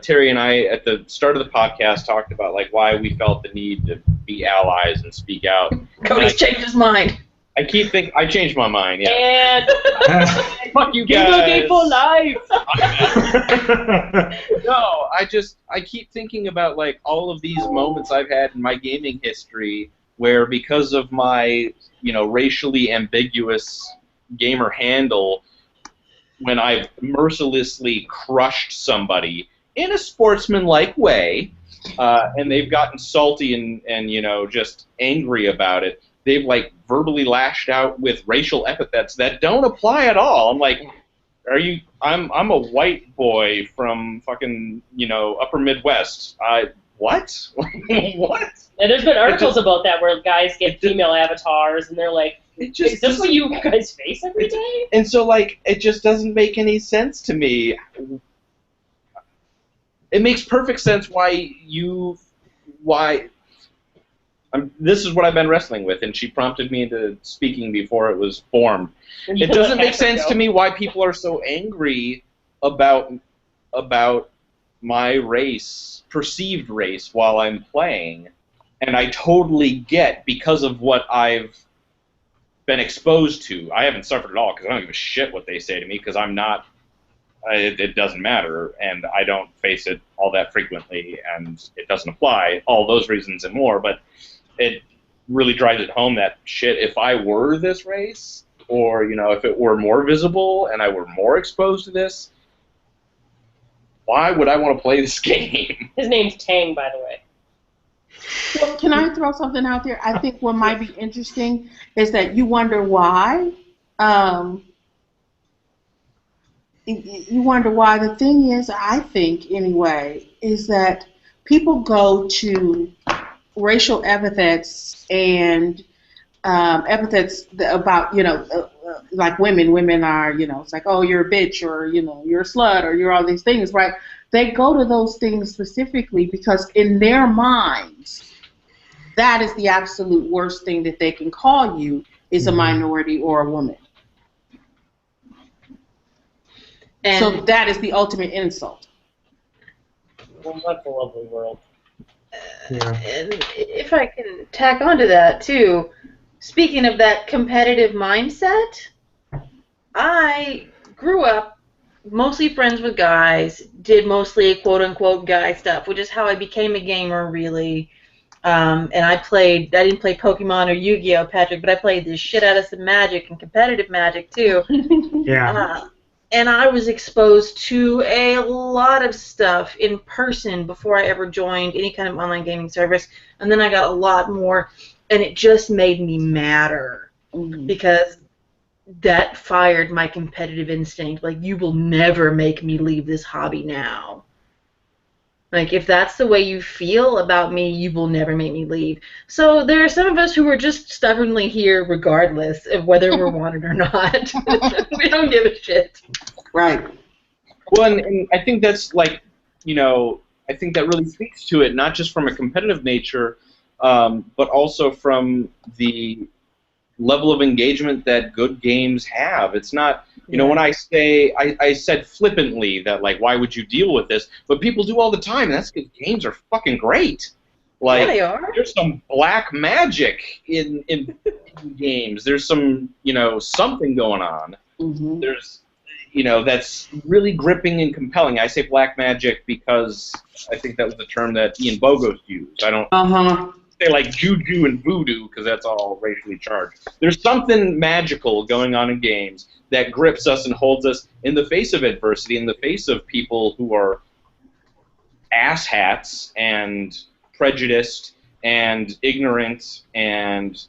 Terry and I at the start of the podcast talked about like why we felt the need to be allies and speak out. Cody's changed his mind. I keep thinking I changed my mind. Yeah. And Fuck you Gamer guys. for life. No, I keep thinking about like all of these moments I've had in my gaming history where because of my, racially ambiguous gamer handle, when I've mercilessly crushed somebody in a sportsmanlike way, and they've gotten salty and just angry about it, they've like verbally lashed out with racial epithets that don't apply at all. I'm like, I'm a white boy from fucking, upper Midwest. What? What? And there's been articles about that where guys get female avatars and they're like, is this what you guys face every day? And so, like, it just doesn't make any sense to me. It makes perfect sense why this is what I've been wrestling with, and she prompted me into speaking before it was formed. It doesn't make sense to me why people are so angry about my race, perceived race, while I'm playing, and I totally get because of what I've been exposed to. I haven't suffered at all because I don't give a shit what they say to me because I'm not. It doesn't matter, and I don't face it all that frequently, and it doesn't apply. All those reasons and more, but it really drives it home that shit. If I were this race, or if it were more visible and I were more exposed to this, why would I want to play this game? His name's Tang, by the way. Well, can I throw something out there? I think what might be interesting is that you wonder why. You wonder why. The thing is, I think anyway, is that people go to racial epithets and epithets about, like women. Women are, it's like, oh, you're a bitch, or, you're a slut, or you're all these things, right? They go to those things specifically because in their minds, that is the absolute worst thing that they can call you is a minority or a woman. And so that is the ultimate insult. Well, that's a lovely world. And if I can tack onto that too, speaking of that competitive mindset, I grew up mostly friends with guys, did mostly quote-unquote guy stuff, which is how I became a gamer, really. And I didn't play Pokemon or Yu-Gi-Oh, Patrick, but I played the shit out of some Magic and competitive Magic, too. Yeah. And I was exposed to a lot of stuff in person before I ever joined any kind of online gaming service. And then I got a lot more, and it just made me madder. Because that fired my competitive instinct. Like, you will never make me leave this hobby now. Like, if that's the way you feel about me, you will never make me leave. So there are some of us who are just stubbornly here regardless of whether we're wanted or not. We don't give a shit. Right. Well, and I think that's like, I think that really speaks to it, not just from a competitive nature, but also from the level of engagement that good games have. It's not, when I say, I said flippantly that, like, why would you deal with this? But people do all the time, and that's because games are fucking great. Like, Yeah, they are. There's some black magic in games. There's some, something going on. Mm-hmm. There's, that's really gripping and compelling. I say black magic because I think that was the term that Ian Bogost used. I don't say like juju and voodoo because that's all racially charged. There's something magical going on in games that grips us and holds us in the face of adversity, in the face of people who are asshats and prejudiced and ignorant and,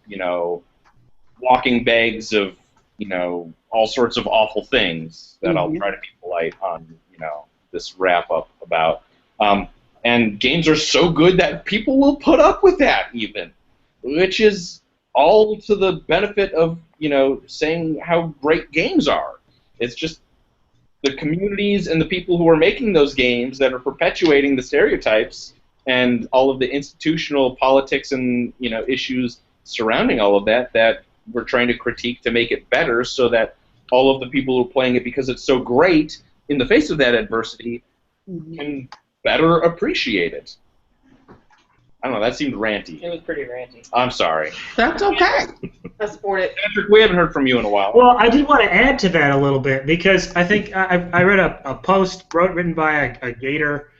walking bags of, all sorts of awful things that I'll try to be polite on, this wrap-up about. And games are so good that people will put up with that even, which is all to the benefit of, saying how great games are. It's just the communities and the people who are making those games that are perpetuating the stereotypes and all of the institutional politics and issues surrounding all of that we're trying to critique to make it better so that all of the people who are playing it because it's so great in the face of that adversity can better appreciate it. I don't know, that seemed ranty. It was pretty ranty. I'm sorry. That's okay. I support it. Patrick, we haven't heard from you in a while. Well, I did want to add to that a little bit because I think I read a post written by a gator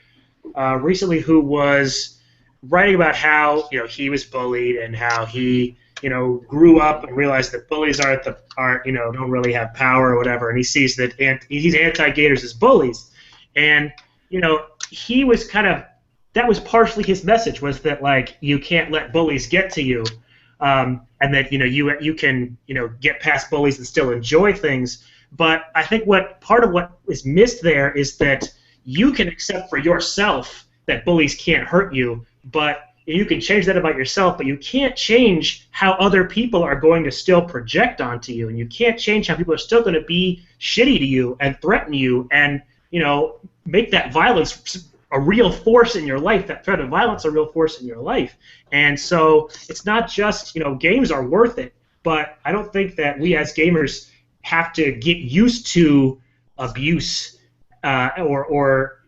recently who was writing about how he was bullied and how he grew up and realized that bullies don't really have power or whatever, and he sees that he's anti-gators as bullies, and he was that was partially his message, was that like you can't let bullies get to you, and that you can get past bullies and still enjoy things. But I think part of what is missed there is that you can accept for yourself that bullies can't hurt you, but you can change that about yourself, but you can't change how other people are going to still project onto you, and you can't change how people are still going to be shitty to you and threaten you and make that violence a real force in your life, that threat of violence a real force in your life. And so it's not just, games are worth it, but I don't think that we as gamers have to get used to abuse or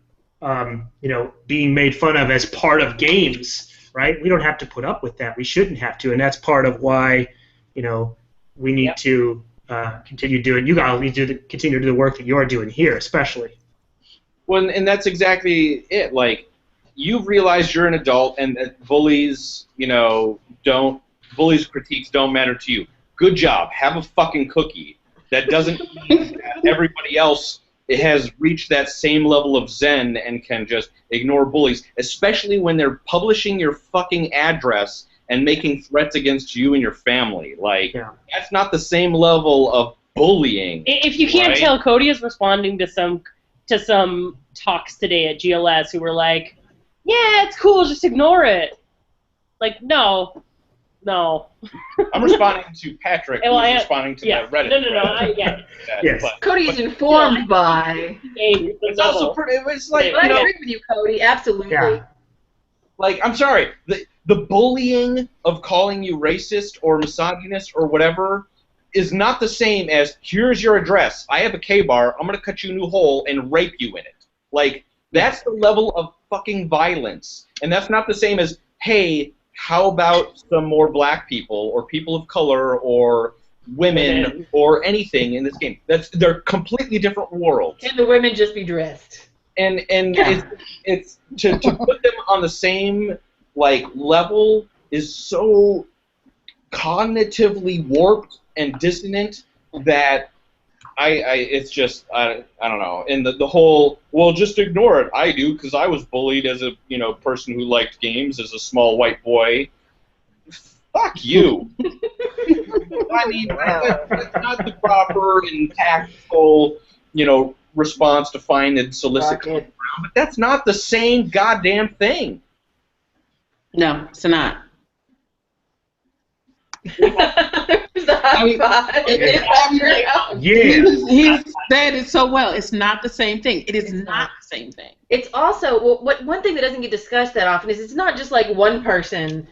being made fun of as part of games, right? We don't have to put up with that. We shouldn't have to, and that's part of why, we need to continue doing. You guys need to continue to do the work that you're doing here, especially. Well, and that's exactly it. Like, you've realized you're an adult, and that bullies, bullies' critiques don't matter to you. Good job. Have a fucking cookie. That doesn't mean that everybody else has reached that same level of zen and can just ignore bullies, especially when they're publishing your fucking address and making threats against you and your family. Like, that's not the same level of bullying. If you can't tell, Cody is responding to some talks today at GLS who were like, yeah, it's cool, just ignore it. Like, no. I'm responding to Patrick, who's responding to that Reddit. No, Yes. Cody is informed by. It's also pretty. It's like, I agree with you, Cody. Absolutely. Yeah. Like, I'm sorry, the bullying of calling you racist or misogynist or whatever is not the same as, here's your address, I have a K-bar, I'm going to cut you a new hole and rape you in it. Like, that's the level of fucking violence. And that's not the same as, hey, how about some more black people or people of color or women or anything in this game? They're completely different worlds. Can the women just be dressed? And it's to put them on the same level is so cognitively warped and dissonant that it's just I don't know. And the whole, well, just ignore it. I do because I was bullied as a person who liked games as a small white boy. Fuck you. I mean, that's not the proper and tactful response to find and solicit common ground, but that's not the same goddamn thing. No, it's not. He said it so well. It's not the same thing. It's not the same thing. It's also one thing that doesn't get discussed that often is it's not just like one person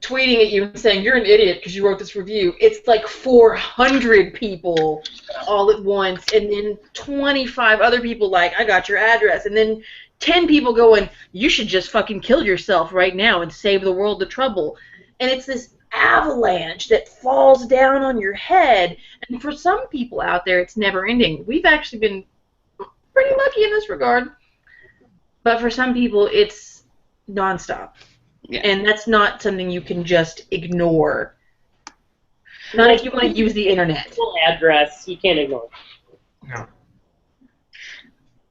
tweeting at you and saying you're an idiot because you wrote this review. It's like 400 people all at once, and then 25 other people like, I got your address, and then 10 people going, you should just fucking kill yourself right now and save the world the trouble. And it's this avalanche that falls down on your head. And for some people out there, it's never ending. We've actually been pretty lucky in this regard. But for some people, it's nonstop. Yeah. And that's not something you can just ignore. Not if you want to use the internet. Full address, you can't ignore it. No.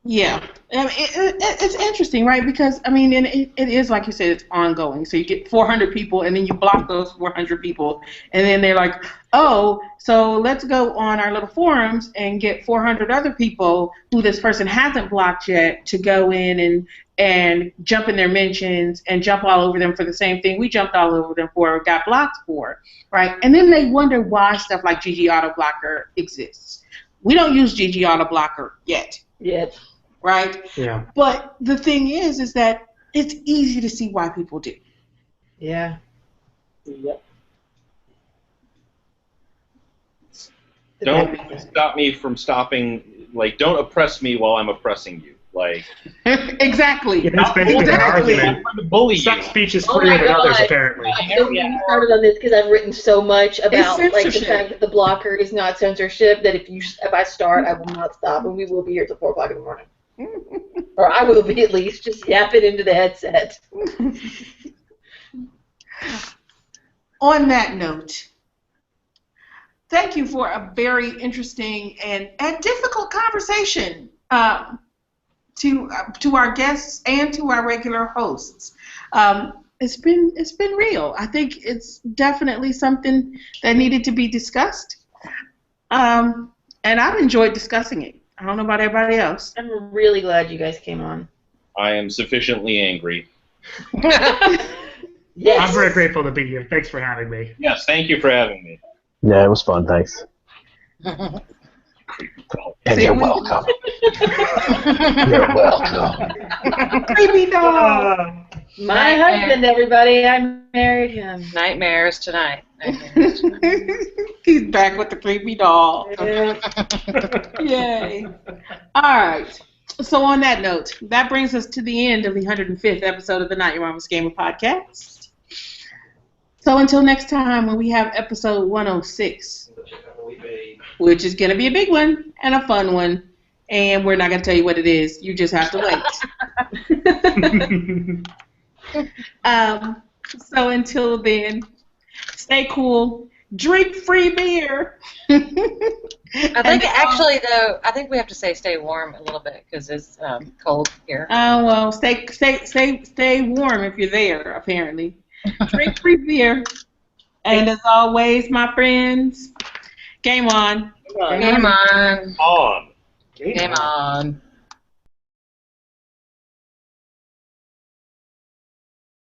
Yeah, I mean, it's interesting, right? Because I mean, and it is like you said, it's ongoing. So you get 400 people, and then you block those 400 people, and then they're like, "Oh, so let's go on our little forums and get 400 other people who this person hasn't blocked yet to go in and jump in their mentions and jump all over them for the same thing we jumped all over them for or got blocked for, right? And then they wonder why stuff like GG Auto Blocker exists. We don't use GG Auto Blocker yet. Yet. Right? Yeah. But the thing is that it's easy to see why people do. Yeah. Yep. Don't stop me from stopping. Like, don't oppress me while I'm oppressing you. Like, Exactly. Yeah, that's basically the argument. I'm trying to bully you. Some speech is Oh freer my than others, God. apparently. Don't get me started on this because I've written so much about like the censorship. fact that the blocker is not censorship. That if I start, I will not stop, and we will be here till 4 o'clock in the morning. Or I will be at least. Just yap it into the headset. On that note, thank you for a very interesting and difficult conversation to our guests and to our regular hosts. It's been real. I think it's definitely something that needed to be discussed, and I've enjoyed discussing it. I don't know about everybody else. I'm really glad you guys came on. I am sufficiently angry. Yes. I'm very grateful to be here. Thanks for having me. Yes, thank you for having me. Yeah, it was fun. Thanks. And you're welcome. You're welcome. Creepy dog. My husband, everybody. I married him. Nightmares tonight. Nightmares. He's back with the creepy doll. Yeah. Yay. All right. So on that note, that brings us to the end of the 105th episode of the Not Your Mama's Gamer podcast. So until next time when we have episode 106, which is going to be a big one and a fun one, and we're not going to tell you what it is. You just have to wait. So until then, stay cool. Drink free beer. I think actually though, I think we have to say stay warm a little bit because it's cold here. Oh well, stay warm if you're there. Apparently, drink free beer. And as always, my friends, game on. Game on. On. Game on.